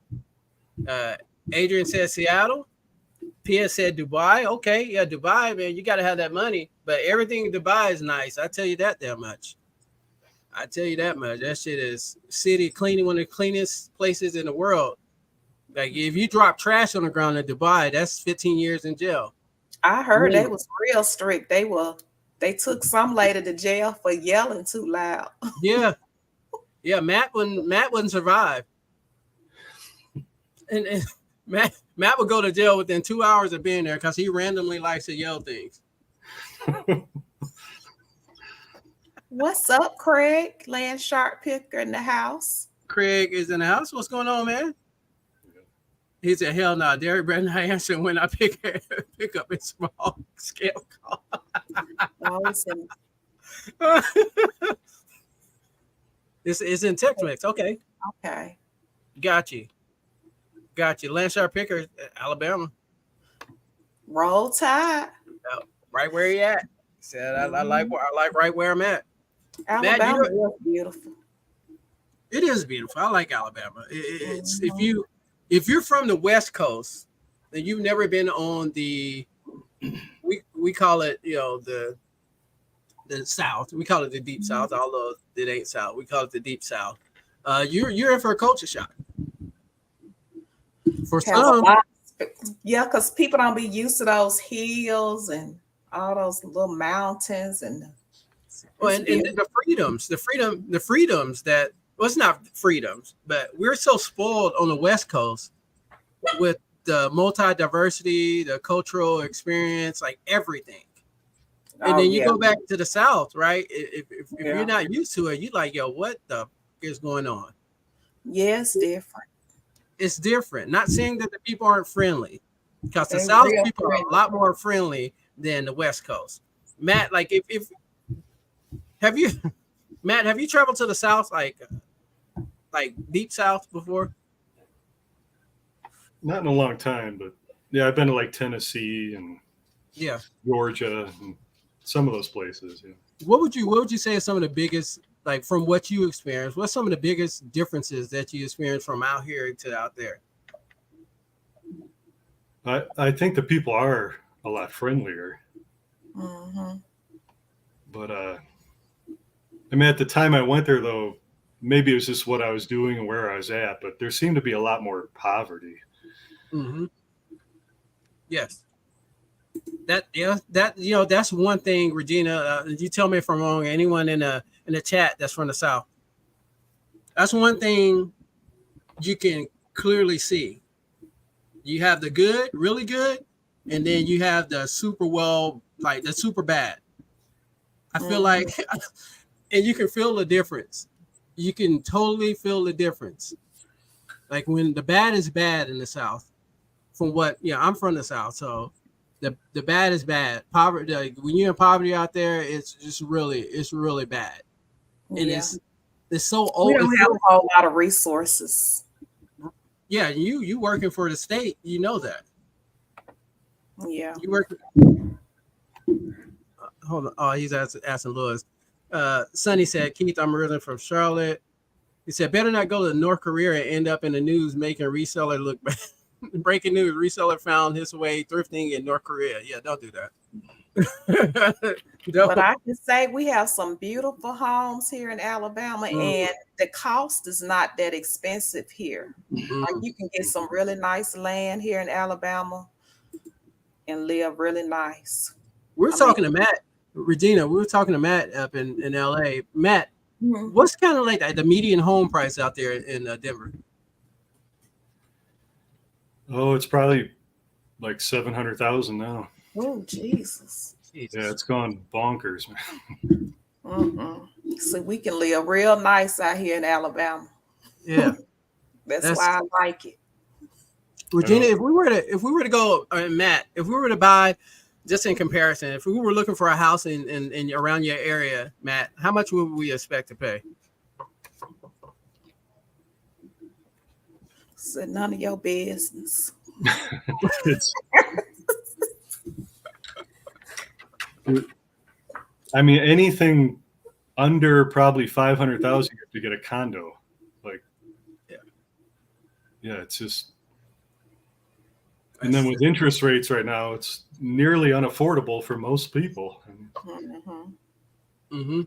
Adrian said Seattle. Pia said Dubai. Okay, yeah, Dubai, man, you got to have that money. But everything in Dubai is nice. I tell you that much. That shit is cleaning, one of the cleanest places in the world. Like if you drop trash on the ground in Dubai, that's 15 years in jail. I heard they was real strict. They were They took some lady to jail for yelling too loud. Yeah. Matt wouldn't survive. And Matt would go to jail within 2 hours of being there because he randomly likes to yell things. What's up, Craig? Land shark picker in the house. Craig is in the house. What's going on, man? He said, hell no, Derrick better not answer when I pick up a small scale call. Awesome. It's in text mix. Okay. Okay. Got you. Land shark picker, Alabama. Roll Tide. Right where he at. Said I like right where I'm at. Alabama is beautiful. It is beautiful. I like Alabama. It's if you're from the West Coast and you've never been on the we call it, the South. We call it the Deep South, although it ain't South. We call it the Deep South. You're in for a culture shock. For some, yeah, because people don't be used to those hills and all those little mountains and the freedoms that, well, it's not freedoms, but we're so spoiled on the West Coast with the multi-diversity, the cultural experience, like everything. And then you go back to the South, right? If you're not used to it, you're like, yo, what the is going on? Yeah, it's different. It's different. Not saying that the people aren't friendly, because the South people are a lot more friendly than the West Coast. Matt, like have you traveled to the South, like Deep South before? Not in a long time, but yeah, I've been to like Tennessee and Georgia and some of those places. Yeah. What would you say are some of the biggest, like from what you experienced, what's some of the biggest differences that you experienced from out here to out there? I think the people are a lot friendlier. Mm-hmm. But I mean, at the time I went there, though, maybe it was just what I was doing and where I was at, but there seemed to be a lot more poverty. Mm-hmm. Yes. That's one thing, Regina. You tell me if I'm wrong. Anyone in the chat that's from the South. That's one thing you can clearly see. You have the good, really good, and then you have the super well, like the super bad. I feel like, and you can feel the difference. You can totally feel the difference. Like when the bad is bad in the South, from what, I'm from the South, so the bad is bad. Poverty, like when you're in poverty out there, it's really bad. And it's so old. We don't have a whole lot of resources. Yeah, you working for the state, you know that. Yeah. You work. Hold on. Oh, he's asking Lewis. Sonny said, Keith, I'm originally from Charlotte. He said, better not go to North Korea and end up in the news making reseller look bad. Breaking news, reseller found his way thrifting in North Korea. Yeah, don't do that. But I can say we have some beautiful homes here in Alabama, and the cost is not that expensive here. Like you can get some really nice land here in Alabama and live really nice. We're talking to Matt, Regina. We were talking to Matt up in LA. Matt, what's kind of like the median home price out there in Denver? Oh, it's probably like 700,000 now. Oh, Jesus. Yeah, it's gone bonkers, man. So we can live real nice out here in Alabama. Yeah, that's why I like it. Regina, if we were to go, Matt, if we were to buy, just in comparison, if we were looking for a house in around your area, Matt, how much would we expect to pay? So none of your business. I mean, anything under probably 500,000 to get a condo. Like, yeah, it's just. And then with interest rates right now, it's nearly unaffordable for most people. And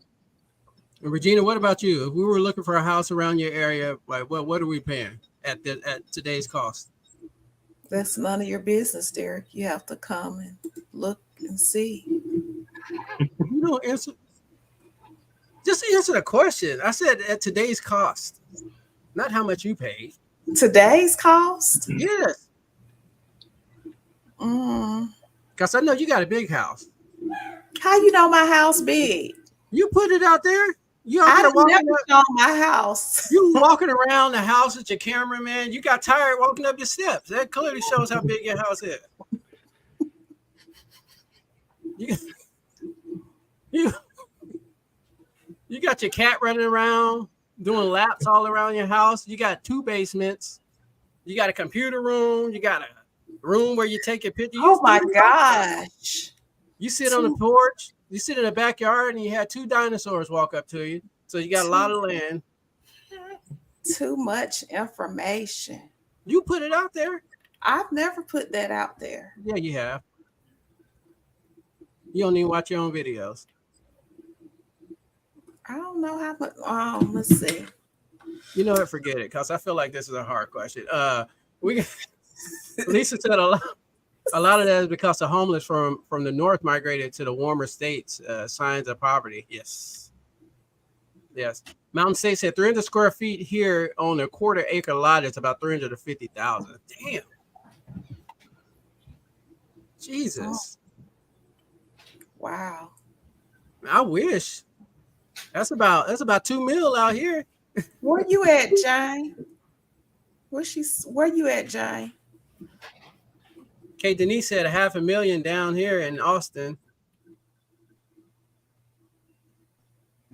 Regina, what about you? If we were looking for a house around your area, like what are we paying at today's cost? That's none of your business, Derrick. You have to come and look and see. You don't answer. Just answer the question. I said at today's cost, not how much you paid. Today's cost? Yes. Because I know you got a big house. How you know my house big? You put it out there. You out I there walking never show my house. You walking around the house with your cameraman. You got tired walking up your steps. That clearly shows how big your house is. You got your cat running around doing laps all around your house. You got 2 basements. You got a computer room. You got a room where you take your picture. Oh my gosh. You sit on the porch. You sit in the backyard and you had 2 dinosaurs walk up to you. So you got a lot of land. Too much information. You put it out there. I've never put that out there. Yeah, you have. You don't even watch your own videos. I don't know how much. Let's see. You know what? Forget it, because I feel like this is a hard question. Lisa said a lot of that is because the homeless from the north migrated to the warmer states. Signs of poverty. Yes. Mountain State said 300 square feet here on a 1/4 acre lot is about 350,000. Damn. Jesus. Wow. I wish. That's about $2 million out here. Where you at, Jane? Where you at, Jane? Okay, Denise said $500,000 down here in Austin.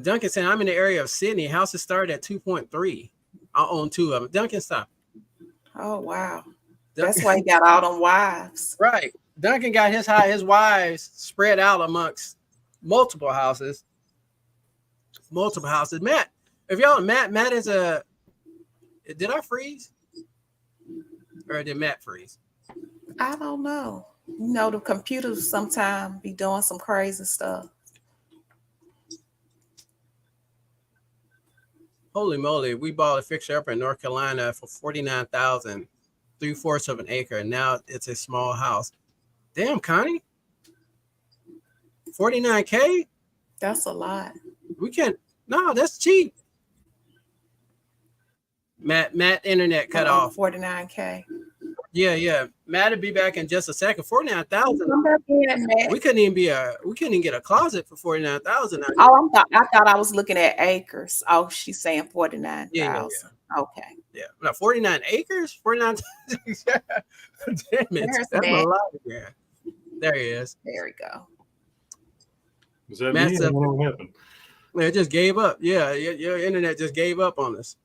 Duncan said, I'm in the area of Sydney. Houses start at 2.3. I own 2 of them. Duncan, stop. Oh, wow. That's why he got all them wives. Right. Duncan got his wives spread out amongst multiple houses. Matt, Matt is a, did I freeze? Or did Matt freeze? I don't know. You know, the computers sometimes be doing some crazy stuff. Holy moly, we bought a fixture up in North Carolina for $49,000, 3/4 of an acre, and now it's a small house. Damn, Connie. $49K? That's a lot. No, that's cheap. Matt, internet cut off. $49K. Yeah. Matt will be back in just a second. $49,000. We couldn't even get a closet for $49,000. Oh, I thought I was looking at acres. Oh, she's saying 49,000. Yeah. Okay. Yeah. No, 49 acres? 49. Damn it. That's a lot. Yeah. There he is. There we go. Was that Matt's me? I don't know what happened. It just gave up. Yeah, your internet just gave up on us.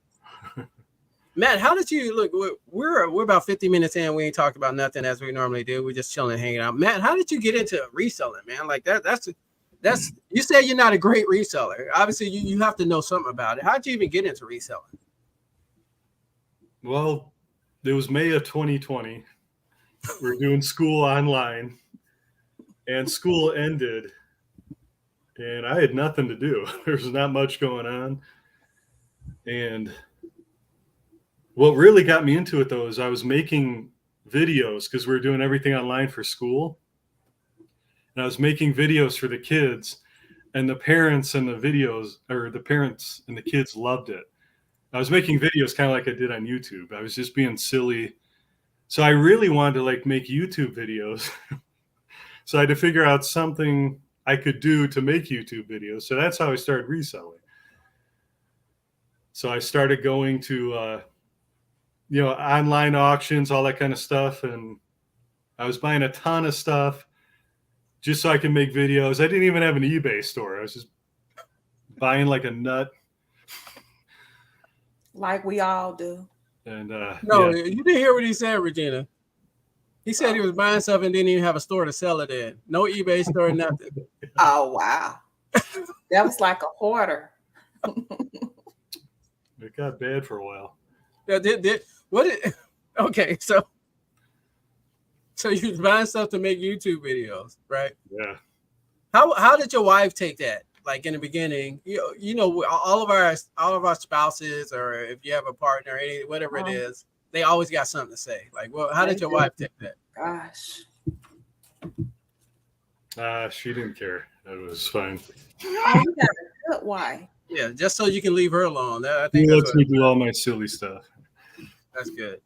Matt, how did you look? We're about 50 minutes in. We ain't talked about nothing as we normally do. We're just chilling, hanging out. Matt, how did you get into reselling, man? Like that's you said you're not a great reseller. Obviously, you have to know something about it. How did you even get into reselling? Well, it was May of 2020. We're doing school online, and school ended, and I had nothing to do. There's not much going on, and what really got me into it, though, is I was making videos because we were doing everything online for school. And I was making videos for the kids, and the parents and the kids loved it. I was making videos kind of like I did on YouTube. I was just being silly. So I really wanted to make YouTube videos. So I had to figure out something I could do to make YouTube videos. So that's how I started reselling. So I started going to online auctions, all that kind of stuff. And I was buying a ton of stuff just so I can make videos. I didn't even have an eBay store. I was just buying like a nut. Like we all do. And no, yeah. You didn't hear what he said, Regina. He said he was buying stuff and didn't even have a store to sell it in. No eBay store, nothing. Oh, wow. That was like a hoarder. It got bad for a while. Okay, so you was buying stuff to make YouTube videos, right? Yeah. How did your wife take that? Like in the beginning, you know, all of our spouses, or if you have a partner, whatever it is, they always got something to say. Like, well, how did your wife take that? Gosh. She didn't care. It was fine. Oh, you got a good wife. Yeah, just so you can leave her alone. I He think that's lets me do all my silly stuff. That's good.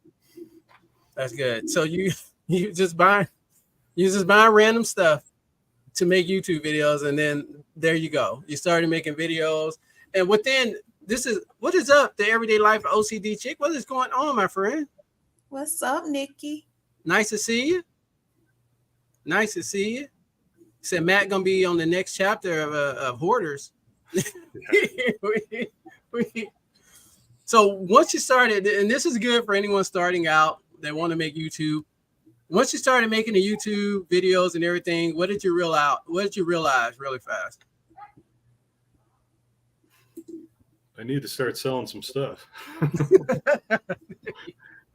That's good. So you just buying random stuff to make YouTube videos, and then there you go. You started making videos, and within what is up? The everyday life of OCD chick. What is going on, my friend? What's up, Nikki? Nice to see you. Nice to see you. Said Matt gonna be on the next chapter of Hoarders. So once you started, and this is good for anyone starting out that want to make YouTube. Once you started making the YouTube videos and everything, what did you realize? What did you realize really fast? I need to start selling some stuff.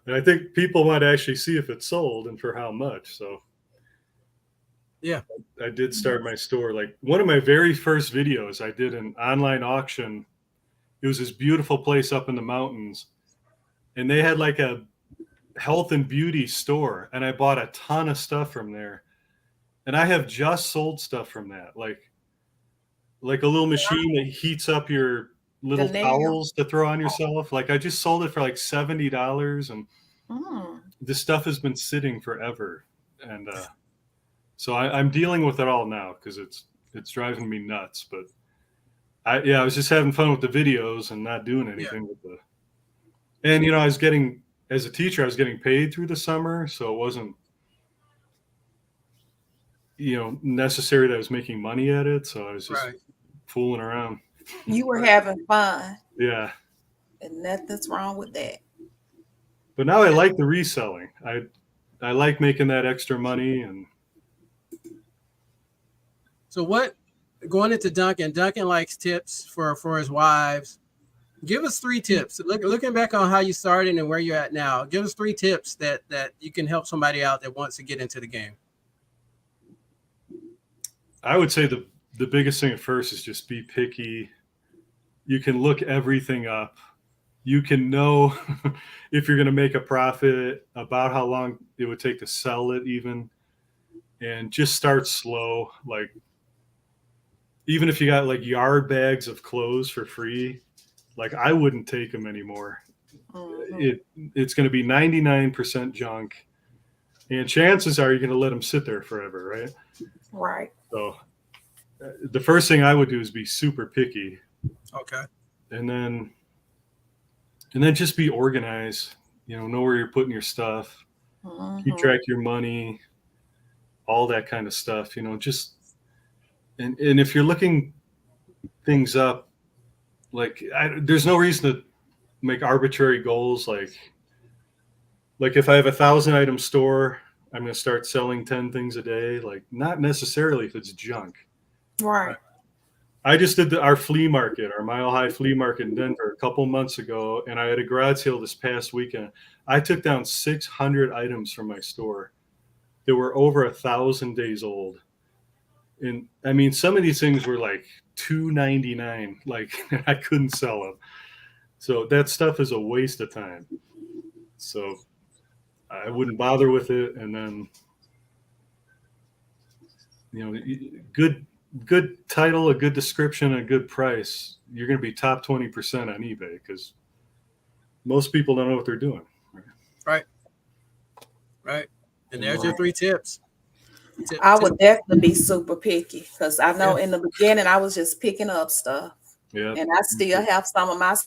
And I think people might actually see if it's sold and for how much. So yeah, I did start my store. Like one of my very first videos, I did an online auction. It was this beautiful place up in the mountains, and they had like a health and beauty store, and I bought a ton of stuff from there. And I have just sold stuff from that, like a little machine that heats up your little towels to throw on yourself. Like I just sold it for like $70, and this stuff has been sitting forever. And so I'm dealing with it all now because it's driving me nuts. But I was just having fun with the videos and not doing anything with the. And I was getting, as a teacher, I was getting paid through the summer, so it wasn't necessary that I was making money at it. So I was just fooling around. You were having fun. Yeah. And nothing's wrong with that. But now I like the reselling. I like making that extra money. And so going into Duncan likes tips for his wives. Give us 3 tips. Looking back on how you started and where you're at now, give us 3 tips that you can help somebody out that wants to get into the game. I would say the biggest thing at first is just be picky. You can look everything up. You can know if you're going to make a profit, about how long it would take to sell it even, and just start slow. Like even if you got like yard bags of clothes for free, like I wouldn't take them anymore. It's going to be 99% junk, and chances are you're going to let them sit there forever, right? Right. So the first thing I would do is be super picky. Okay. And then just be organized, know where you're putting your stuff, keep track of your money, all that kind of stuff, just, and if you're looking things up, like there's no reason to make arbitrary goals. Like if I have 1,000 item store, I'm going to start selling 10 things a day. Like not necessarily if it's junk. Right. I just did our flea market, our Mile High Flea Market in Denver a couple months ago, and I had a garage sale this past weekend. I took down 600 items from my store that were over 1,000 days old. And I mean, some of these things were like $2.99, like I couldn't sell them. So that stuff is a waste of time. So I wouldn't bother with it. And then, good title, a good description, a good price, you're going to be top 20% on eBay because most people don't know what they're doing. Right. And there's your 3 tips. I would definitely be super picky because I know in the beginning I was just picking up stuff. Yeah. And I still have some of my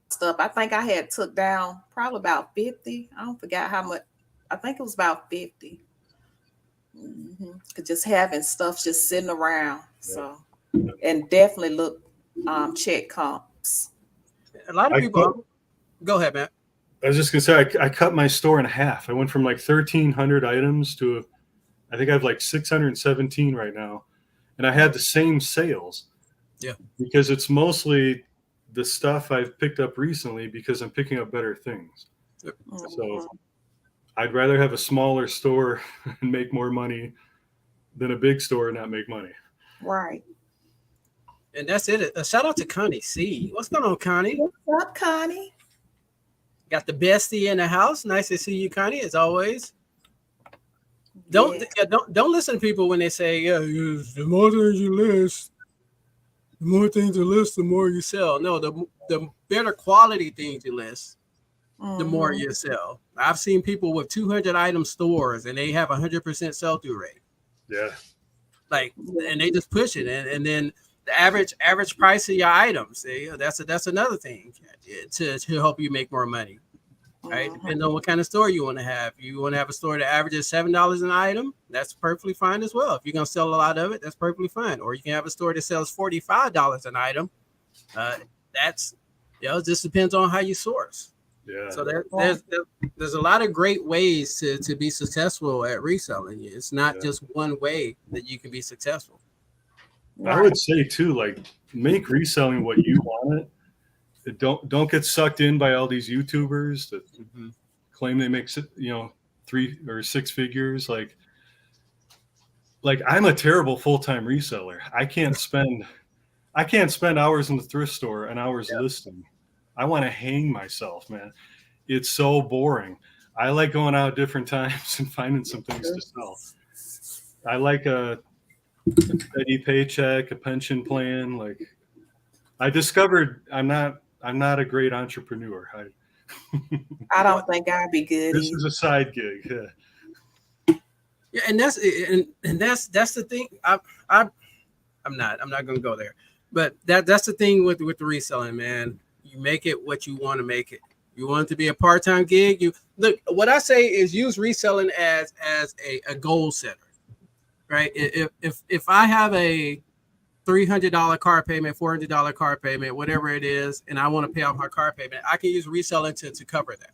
stuff. I think I had took down probably about 50. I don't forget how much. I think it was about 50. Just having stuff just sitting around. So, and definitely check comps. A lot of people. Go ahead, Matt. I was just gonna say I cut my store in half. I went from like 1,300 items to I think I have like 617 right now, and I had the same sales. Yeah, because it's mostly the stuff I've picked up recently because I'm picking up better things. So I'd rather have a smaller store and make more money than a big store and not make money. Right. And that's it. A shout out to Connie C. What's going on, Connie? What's up, Connie? Got the bestie in the house. Nice to see you, Connie, as always. Don't listen to people when they say, yeah, the more things you list, the more things you list, the more you sell. No, the better quality things you list, the more you sell. I've seen people with 200 item stores and they have 100% sell through rate. Yeah. Like, and they just push it, and then the average price of your items. That's another thing to help you make more money. Right, depending on what kind of store you want to have. You want to have a store that averages $7 an item, that's perfectly fine as well. If you're gonna sell a lot of it, that's perfectly fine. Or you can have a store that sells $45 an item. That's it just depends on how you source. Yeah. So there's a lot of great ways to be successful at reselling. It's not just one way that you can be successful. I would say too, like, make reselling what you want it. Don't get sucked in by all these YouTubers that claim they make 3 or 6 figures. Like I'm a terrible full-time reseller. I can't spend hours in the thrift store and hours listing. I want to hang myself, man. It's so boring. I like going out different times and finding some things to sell. I like a steady paycheck, a pension plan. Like, I discovered I'm not a great entrepreneur. I don't think I'd be good. This is a side gig. Yeah, and that's the thing. I'm not going to go there, but that's the thing with the reselling, man. You make it what you want to make it. You want it to be a part-time gig. You look. What I say is use reselling as a goal setter, right? If I have a $300 car payment, $400 car payment, whatever it is, and I want to pay off my car payment, I can use reselling to cover that.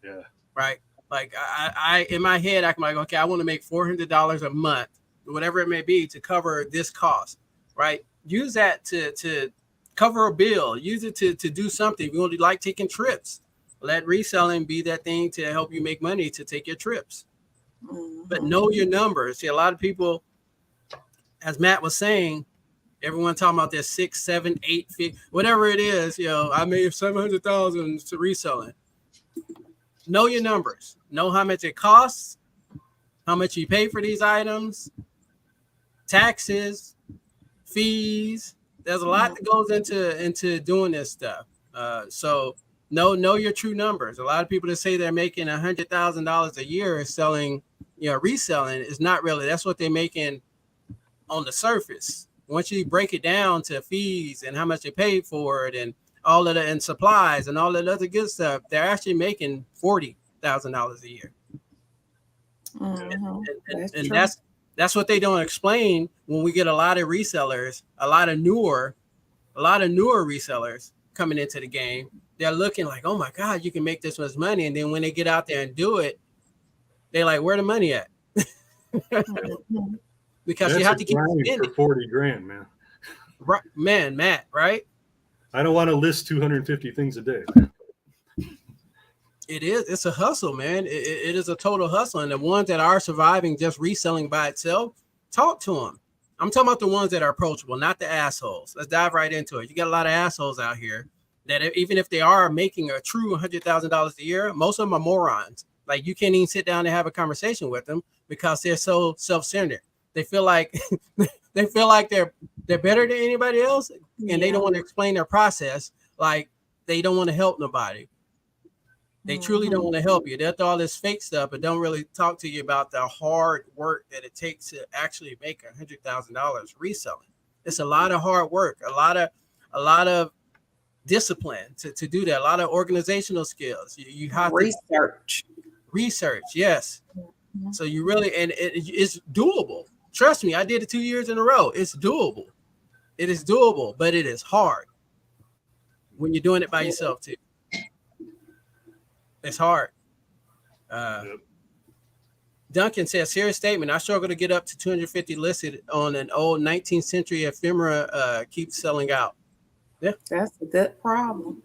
Yeah. Right. Like I in my head, I can like, okay, I want to make $400 a month, whatever it may be, to cover this cost. Right. Use that to cover a bill. Use it to do something. If you want to like taking trips, let reselling be that thing to help you make money to take your trips. But know your numbers. See, a lot of people, as Matt was saying, everyone talking about their 6, 7, 8 feet, whatever it is. I made 700,000 to reselling. Know your numbers. Know how much it costs, how much you pay for these items, taxes, fees. There's a lot that goes into doing this stuff. So know your true numbers. A lot of people that say they're making $100,000 a year selling, reselling is not really. That's what they're making on the surface. Once you break it down to fees and how much they paid for it and all of the and supplies and all that other good stuff, they're actually making $40,000 a year. And that's what they don't explain when we get a lot of resellers, a lot of newer resellers coming into the game. They're looking like, oh my God, you can make this much money. And then when they get out there and do it, they're like, where the money at? Because that's you have to keep spending for 40 grand, man. Right, man, Matt, right? I don't want to list 250 things a day. It is. It's a hustle, man. It is a total hustle. And the ones that are surviving just reselling by itself, talk to them. I'm talking about the ones that are approachable, not the assholes. Let's dive right into it. You got a lot of assholes out here that even if they are making a true $100,000 a year, most of them are morons. Like, you can't even sit down and have a conversation with them because they're so self-centered. They feel like they're better than anybody else, and they don't want to explain their process. Like, they don't want to help nobody. They truly don't want to help you. They'll do all this fake stuff, but don't really talk to you about the hard work that it takes to actually make $100,000 reselling. It's a lot of hard work, a lot of discipline to do that, a lot of organizational skills. You have research, yes. So you really, and it's doable. Trust me, I did it 2 years in a row. It's doable. It is doable, but it is hard when you're doing it by yourself too. It's hard. Duncan says, serious statement. I struggle to get up to 250 listed on an old 19th century ephemera. Keeps selling out. Yeah, that's a good problem.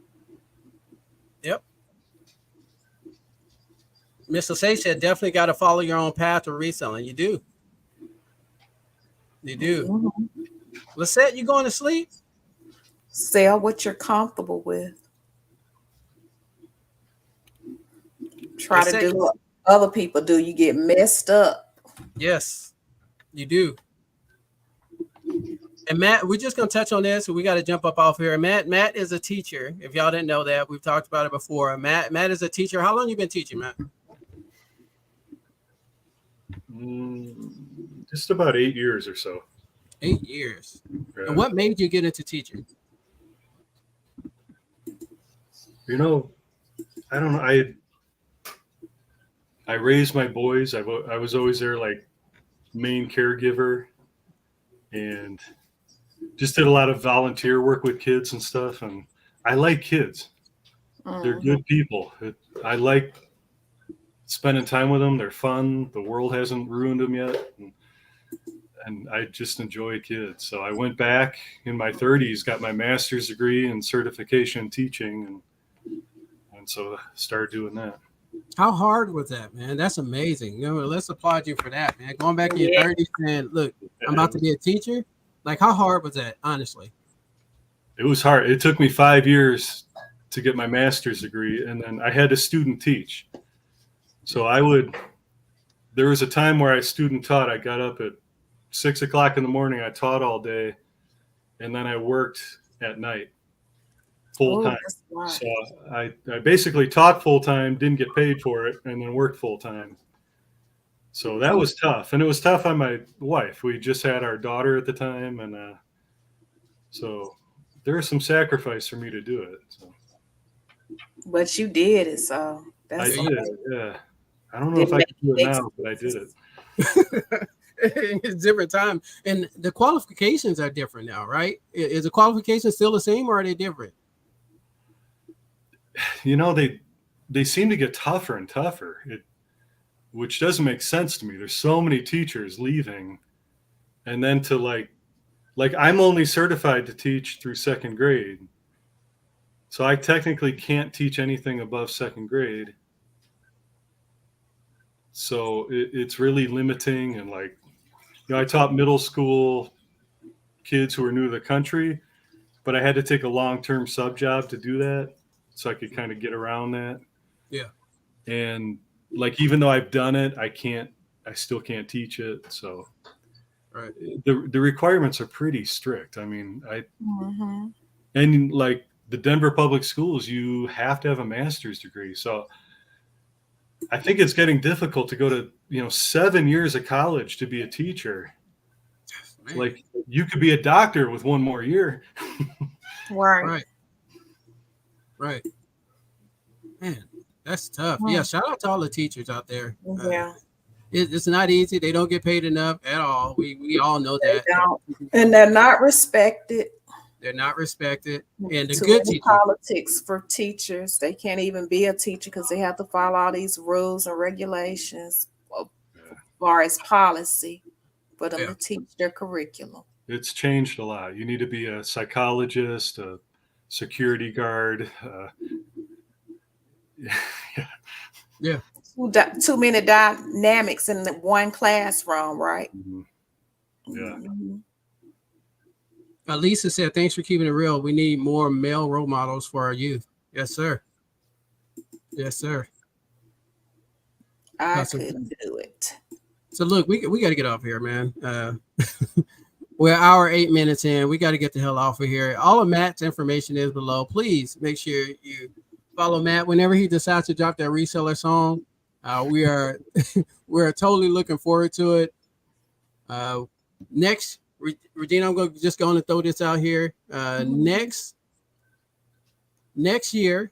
Yep. Mr. Say said, definitely got to follow your own path of reselling. You do. You do. Lisette, you going to sleep? Sell what you're comfortable with. Try to do what other people do. You get messed up Yes, you do. And Matt, we're just gonna touch on this, so we got to jump up off here. Matt is a teacher. If y'all didn't know that, we've talked about it before. Matt is a teacher. How long you been teaching, Matt? Just about 8 years or so. 8 years. Yeah. And what made you get into teaching? You know, I don't know. I raised my boys. I was always their like main caregiver, and just did a lot of volunteer work with kids and stuff. And I like kids. They're good people. I like spending time with them. They're fun. The world hasn't ruined them yet. And I just enjoy kids. So I went back in my 30s, got my master's degree in certification in teaching, and so I started doing that. How hard was that, man? That's amazing. You know, let's applaud you for that, man. Going back in your 30s and look, I'm about to be a teacher. Like, how hard was that, honestly? It was hard. It took me 5 years to get my master's degree, and then I had to student teach. So there was a time where I student taught. I got up at 6 o'clock in the morning. I taught all day, and then I worked at night full time. So I basically taught full time, didn't get paid for it, and then worked full time. So that was tough, and it was tough on my wife. We just had our daughter at the time, and so there was some sacrifice for me to do it. So. But you did it, so I did. Yeah, I don't know if I can do it now, but I did it. It's different time, and the qualifications are different now, right? Is the qualification still the same, or are they different? You know, they seem to get tougher and tougher, which doesn't make sense to me. There's so many teachers leaving, and then to like I'm only certified to teach through second grade, so I technically can't teach anything above second grade. So it's really limiting, and like, you know, I taught middle school kids who were new to the country, but I had to take a long-term sub job to do that, so I could kind of get around that. Yeah. And like, even though I've done it, I still can't teach it. So right. The requirements are pretty strict. I mean, and like the Denver public schools, you have to have a master's degree. So I think it's getting difficult to go to, 7 years of college to be a teacher. Man. Like, you could be a doctor with one more year. Right. Man, that's tough. Yeah, shout out to all the teachers out there. Yeah. It's not easy. They don't get paid enough at all. We all know that. And they're not respected. They're not respected. And the Too good many politics for teachers. They can't even be a teacher because they have to follow all these rules and regulations as far as policy for them to teach their curriculum. It's changed a lot. You need to be a psychologist, a security guard. Yeah. Too many dynamics in the one classroom, right? Yeah. Lisa said, thanks for keeping it real. We need more male role models for our youth. Yes, sir. Yes, sir. I couldn't do it. So look, we got to get off here, man. We're 1 hour 8 minutes in. We got to get the hell off of here. All of Matt's information is below. Please make sure you follow Matt whenever he decides to drop that reseller song. We're totally looking forward to it. Next, Regina, I'm going to throw this out here. Next year,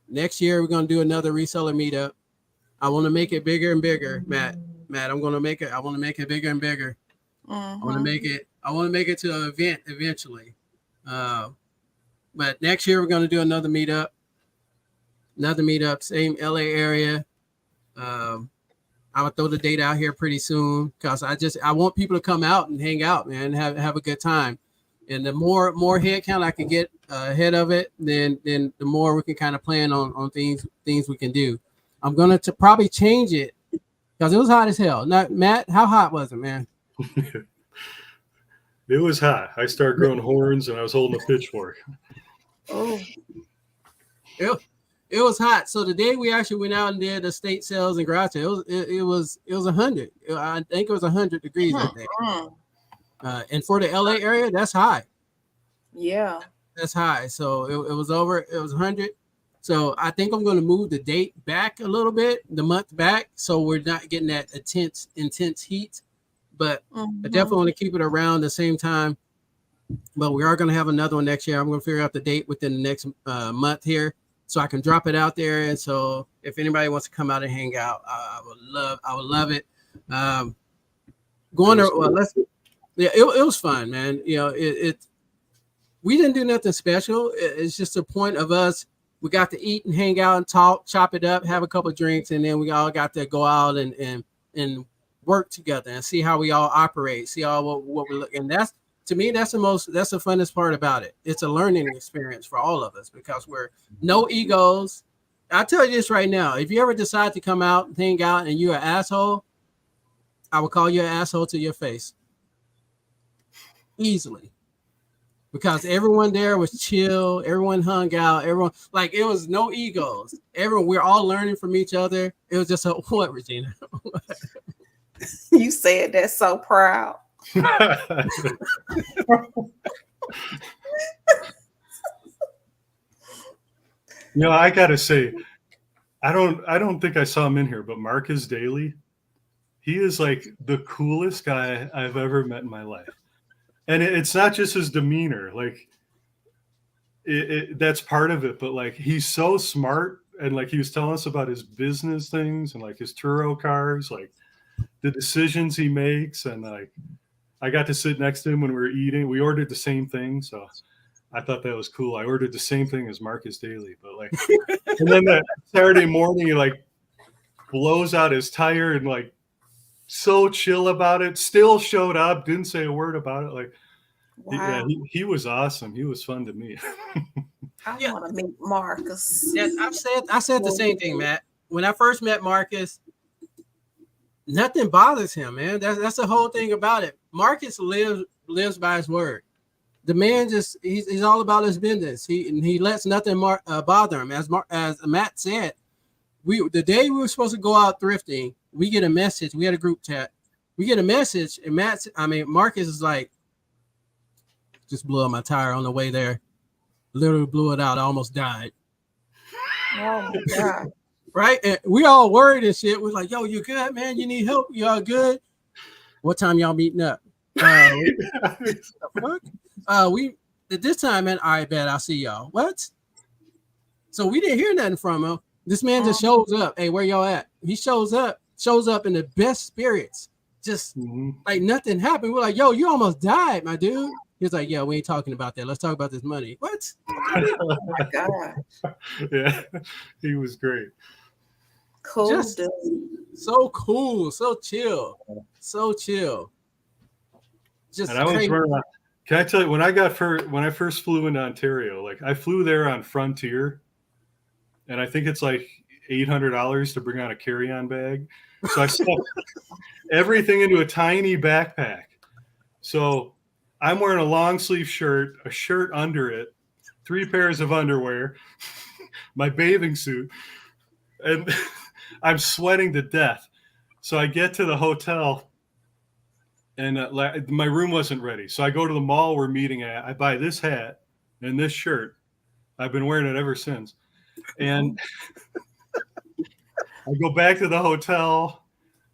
we're going to do another reseller meetup. I want to make it bigger and bigger, Matt. I want to make it bigger and bigger. I want to make it to an event eventually. But next year we're going to do another meetup, same LA area. I will throw the date out here pretty soon because I want people to come out and hang out, man, have a good time. And the more head count I can get ahead of it, then the more we can kind of plan on things we can do. I'm going to probably change it because it was hot as hell. Now, Matt, how hot was it, man? It was hot. I started growing horns and I was holding a pitchfork. Oh. Yeah. It was hot. So the day we actually went out and did the state sales and garage sale, it was 100. I think it was 100 degrees that day. And for the LA area, that's high. Yeah, that's high. So it was over. It was 100. So I think I'm going to move the date back a little bit, the month back, so we're not getting that intense heat. But I definitely want to keep it around the same time. But we are going to have another one next year. I'm going to figure out the date within the next month here, so I can drop it out there. And so if anybody wants to come out and hang out, I would love it. Going to it was fun, man. You know, we didn't do nothing special. It's just a point of us. We got to eat and hang out and talk, chop it up, have a couple of drinks, and then we all got to go out and work together and see how we all operate, see all what we look. And that's, to me, that's the funnest part about it. It's a learning experience for all of us because we're no egos. I'll tell you this right now. If you ever decide to come out and hang out and you're an asshole, I will call you an asshole to your face. Easily. Because everyone there was chill, everyone hung out, everyone, like, it was no egos. We're all learning from each other. It was just what, Regina? You said that so proud. I gotta say, I don't think I saw him in here, but Marcus Daly, he is like the coolest guy I've ever met in my life. And it's not just his demeanor, like that's part of it, but like he's so smart, and like he was telling us about his business things and like his Turo cars, like the decisions he makes, and like I got to sit next to him when we were eating. We ordered the same thing, so I thought that was cool. I ordered the same thing as Marcus Daly, but like, and then that Saturday morning he like blows out his tire and like so chill about it, still showed up, didn't say a word about it. Like, wow. He was awesome. He was fun to meet. I want to meet Marcus. Yeah, I said the same thing, Matt. When I first met Marcus, nothing bothers him, man. That's the whole thing about it. Marcus lives by his word. The man just he's all about his business. He lets nothing bother him. As Matt said, the day we were supposed to go out thrifting, we get a message. We had a group chat. We get a message, and Marcus is like, just blew out my tire on the way there. Literally blew it out. I almost died. Oh my God. Right? And we all worried and shit. We're like, yo, you good, man? You need help? You all good? What time y'all meeting up? We at this time, man, all right, bet I'll see y'all. What? So we didn't hear nothing from him. This man just shows up. Hey, where y'all at? He shows up in the best spirits. Just like nothing happened. We're like, yo, you almost died, my dude. He was like, yeah, we ain't talking about that. Let's talk about this money. What? Oh my God. Yeah, he was great. Cool. Just so cool, so chill. Just and I was can I tell you, when I first flew into Ontario, like I flew there on Frontier, and I think it's like $800 to bring on a carry-on bag. So I stuffed everything into a tiny backpack. So I'm wearing a long sleeve shirt, a shirt under it, 3 pairs of underwear, my bathing suit, and I'm sweating to death. So I get to the hotel, and my room wasn't ready. So I go to the mall we're meeting at. I buy this hat and this shirt. I've been wearing it ever since. And I go back to the hotel.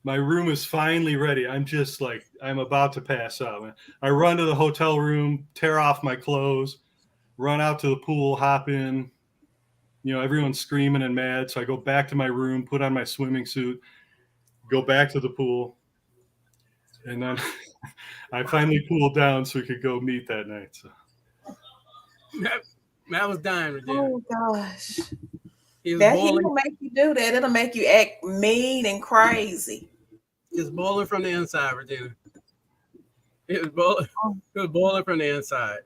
My room is finally ready. I'm just like, I'm about to pass out. I run to the hotel room, tear off my clothes, run out to the pool, hop in. Everyone's screaming and mad. So I go back to my room, put on my swimming suit, go back to the pool. And then I finally cooled down so we could go meet that night. So Matt was dying, Regina. Oh gosh. He will make you do that. It'll make you act mean and crazy. It's boiling from the inside, Regina. It was boiling from the inside.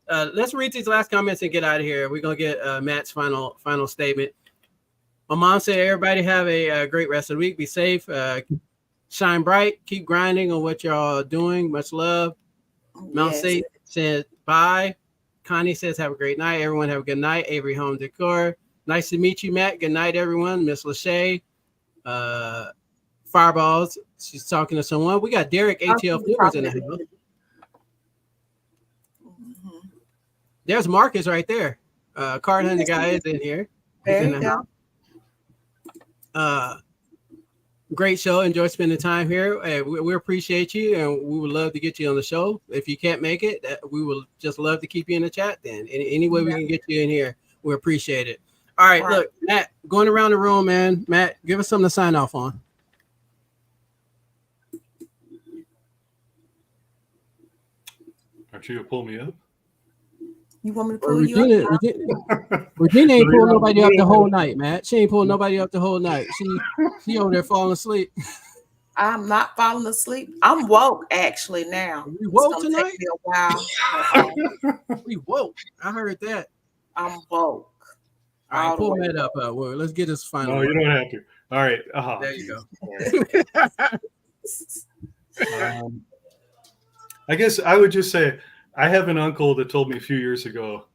Let's read these last comments and get out of here. We're gonna get Matt's final statement. My mom said, "Everybody have a great rest of the week. Be safe. Shine bright. Keep grinding on what y'all doing. Much love." Mount State says bye. Connie says, "Have a great night. Everyone have a good night." Avery Home Decor. Nice to meet you, Matt. Good night, everyone. Miss Lachey, Fireballs. She's talking to someone. We got Derrick ATL Flippers in the house. There's Marcus right there. Card Hunter guy is in here. There you go. Great show. Enjoy spending time here. We appreciate you, and we would love to get you on the show. If you can't make it, we will just love to keep you in the chat. Then any way we can get you in here, we appreciate it. All right, look, Matt, going around the room, man. Matt, give us something to sign off on. Aren't you gonna pull me up? You want me to pull you up? Regina ain't pulling nobody up the whole night, Matt. She ain't pulling nobody up the whole night. She over there falling asleep. I'm not falling asleep. I'm woke actually now. We woke tonight? Take me a while. We woke. I heard that. I'm woke. All right, pull that up. Well, let's get this final. No, you don't have to. All right. There you go. I guess I would just say, I have an uncle that told me a few years ago,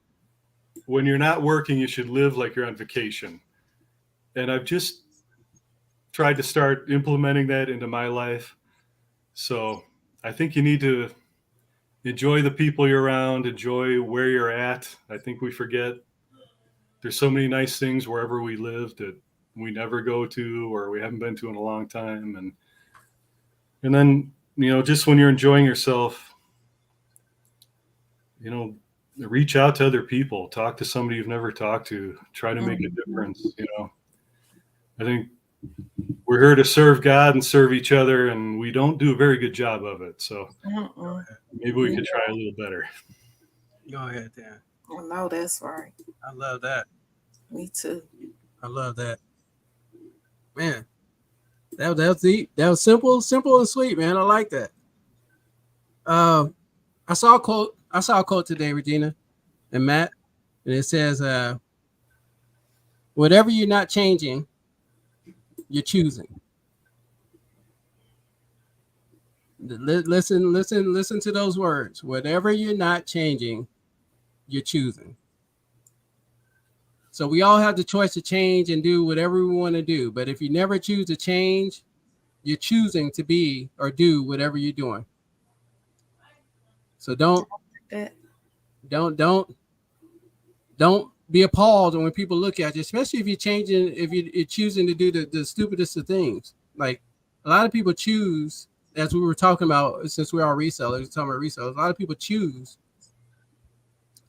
when you're not working, you should live like you're on vacation. And I've just tried to start implementing that into my life. So I think you need to enjoy the people you're around, enjoy where you're at. I think we forget there's so many nice things wherever we live that we never go to or we haven't been to in a long time. And then, just when you're enjoying yourself, reach out to other people, talk to somebody you've never talked to, try to make a difference. I think we're here to serve God and serve each other, and we don't do a very good job of it. So maybe we could try a little better. Go ahead, Dan. I know that's right. I love that. Me too. I love that. Man, that was deep. That was simple and sweet, man. I like that. I saw a quote today, Regina and Matt, and it says, whatever you're not changing, you're choosing. Listen to those words. Whatever you're not changing, you're choosing. So we all have the choice to change and do whatever we want to do. But if you never choose to change, you're choosing to be or do whatever you're doing. So don't be appalled when people look at you, especially if you're choosing to do the stupidest of things. Like a lot of people choose, as we were talking about, since we're all resellers, a lot of people choose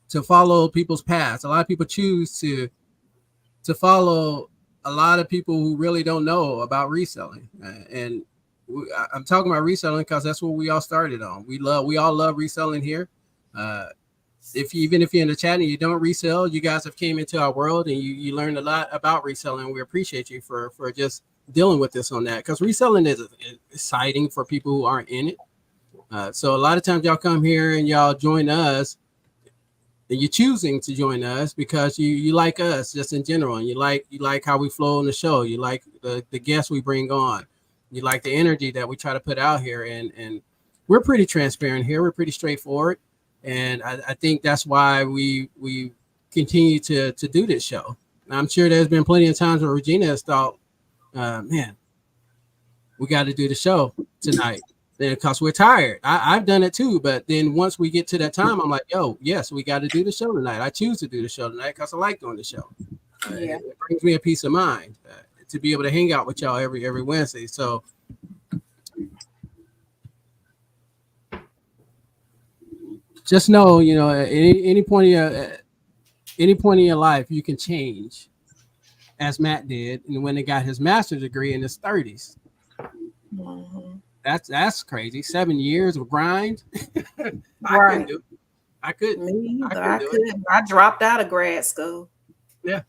to follow people's paths. A lot of people choose to follow a lot of people who really don't know about reselling. And I'm talking about reselling because that's what we all started on. We all love reselling here. Even if you're in the chat and you don't resell, you guys have came into our world and you learned a lot about reselling. We appreciate you for just dealing with us on that, because reselling is exciting for people who aren't in it. So a lot of times y'all come here and y'all join us, and you're choosing to join us because you like us just in general, and you like how we flow on the show. You like the guests we bring on. You like the energy that we try to put out here, and we're pretty transparent here. We're pretty straightforward, and I think that's why we continue to do this show. And I'm sure there's been plenty of times where Regina has thought, man, we got to do the show tonight because we're tired. I've done it too, but then once we get to that time, I'm like, yo, yes, we got to do the show tonight. I choose to do the show tonight because I like doing the show. Yeah. It brings me a peace of mind to be able to hang out with y'all every Wednesday. So just know, at any point in your life, you can change, as Matt did, and when he got his master's degree in his 30s. Mm-hmm. That's crazy. 7 years of grind. Right. I couldn't. I dropped out of grad school. Yeah.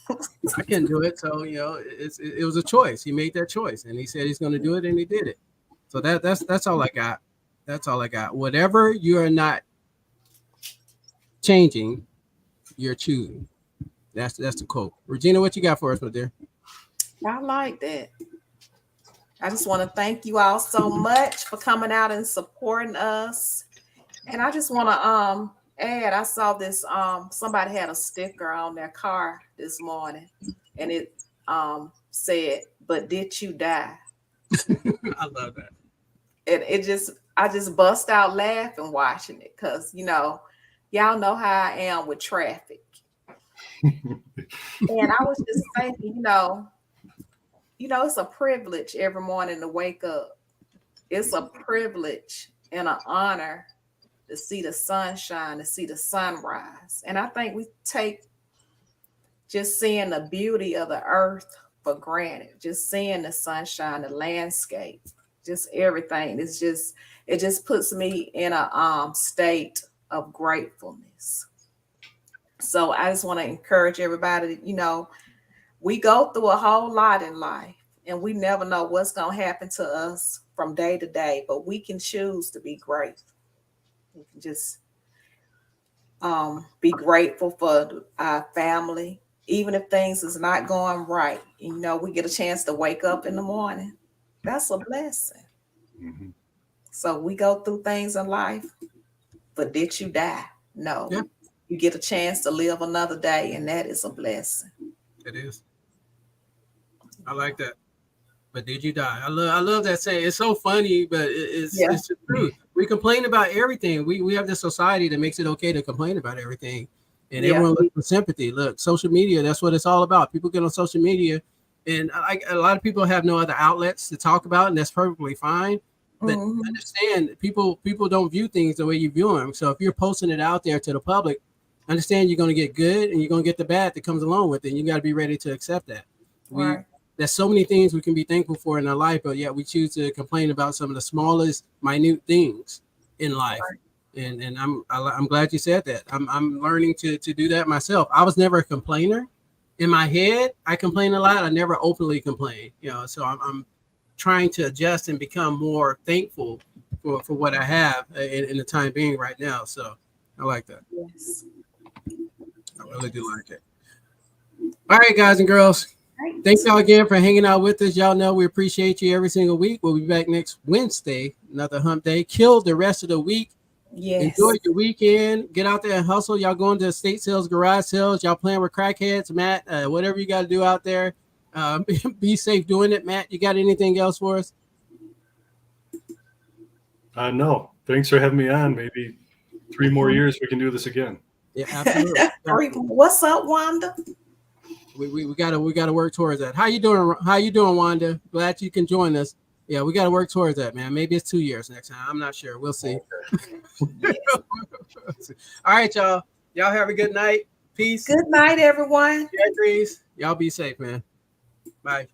I couldn't do it. So, it was a choice. He made that choice, and he said he's going to do it, and he did it. So that's all I got. That's all I got. Whatever you are not changing, you're choosing. That's the quote. Regina, what you got for us, my dear? I like that. I just want to thank you all so much for coming out and supporting us. And I just want to ad, I saw this. Somebody had a sticker on their car this morning, and it said, "But did you die?" I love that. And I just bust out laughing watching it because y'all know how I am with traffic, and I was just thinking, it's a privilege every morning to wake up. It's a privilege and an honor to see the sunshine, to see the sunrise. And I think we take just seeing the beauty of the earth for granted, just seeing the sunshine, the landscape, just everything. It just puts me in a state of gratefulness. So I just want to encourage everybody, we go through a whole lot in life and we never know what's going to happen to us from day to day, but we can choose to be grateful. We can just be grateful for our family, even if things is not going right. We get a chance to wake up in the morning. That's a blessing. Mm-hmm. So we go through things in life, but did you die? No. Yeah. You get a chance to live another day, and that is a blessing. It is. I like that. But did you die? I love that saying. It's so funny, but it's the truth. We complain about everything. We have this society that makes it okay to complain about everything. And everyone looks for sympathy. Look, social media, that's what it's all about. People get on social media, and a lot of people have no other outlets to talk about, and that's perfectly fine. But understand, people don't view things the way you view them. So if you're posting it out there to the public, understand you're going to get good and you're going to get the bad that comes along with it. And you got to be ready to accept that. Right. There's so many things we can be thankful for in our life, but yet we choose to complain about some of the smallest, minute things in life. Right. And I'm glad you said that. I'm learning to do that myself. I was never a complainer. In my head, I complain a lot. I never openly complain. So I'm trying to adjust and become more thankful for what I have in the time being right now. So I like that. Yes. I really do like it. All right, guys and girls. Thanks y'all again for hanging out with us. Y'all know we appreciate you every single week. We'll be back next Wednesday, another hump day. Kill the rest of the week. Yes. Enjoy your weekend. Get out there and hustle. Y'all going to estate sales, garage sales. Y'all playing with crackheads, Matt. Whatever you got to do out there. Be safe doing it. Matt, you got anything else for us? No. Thanks for having me on. Maybe 3 more years we can do this again. Yeah, absolutely. What's up, Wanda? We gotta work towards that. How you doing, Wanda? Glad you can join us. Yeah, we gotta work towards that, man. Maybe it's 2 years next time. I'm not sure. We'll see. Okay. All right, y'all. Y'all have a good night. Peace. Good night, everyone. Y'all be safe, man. Bye.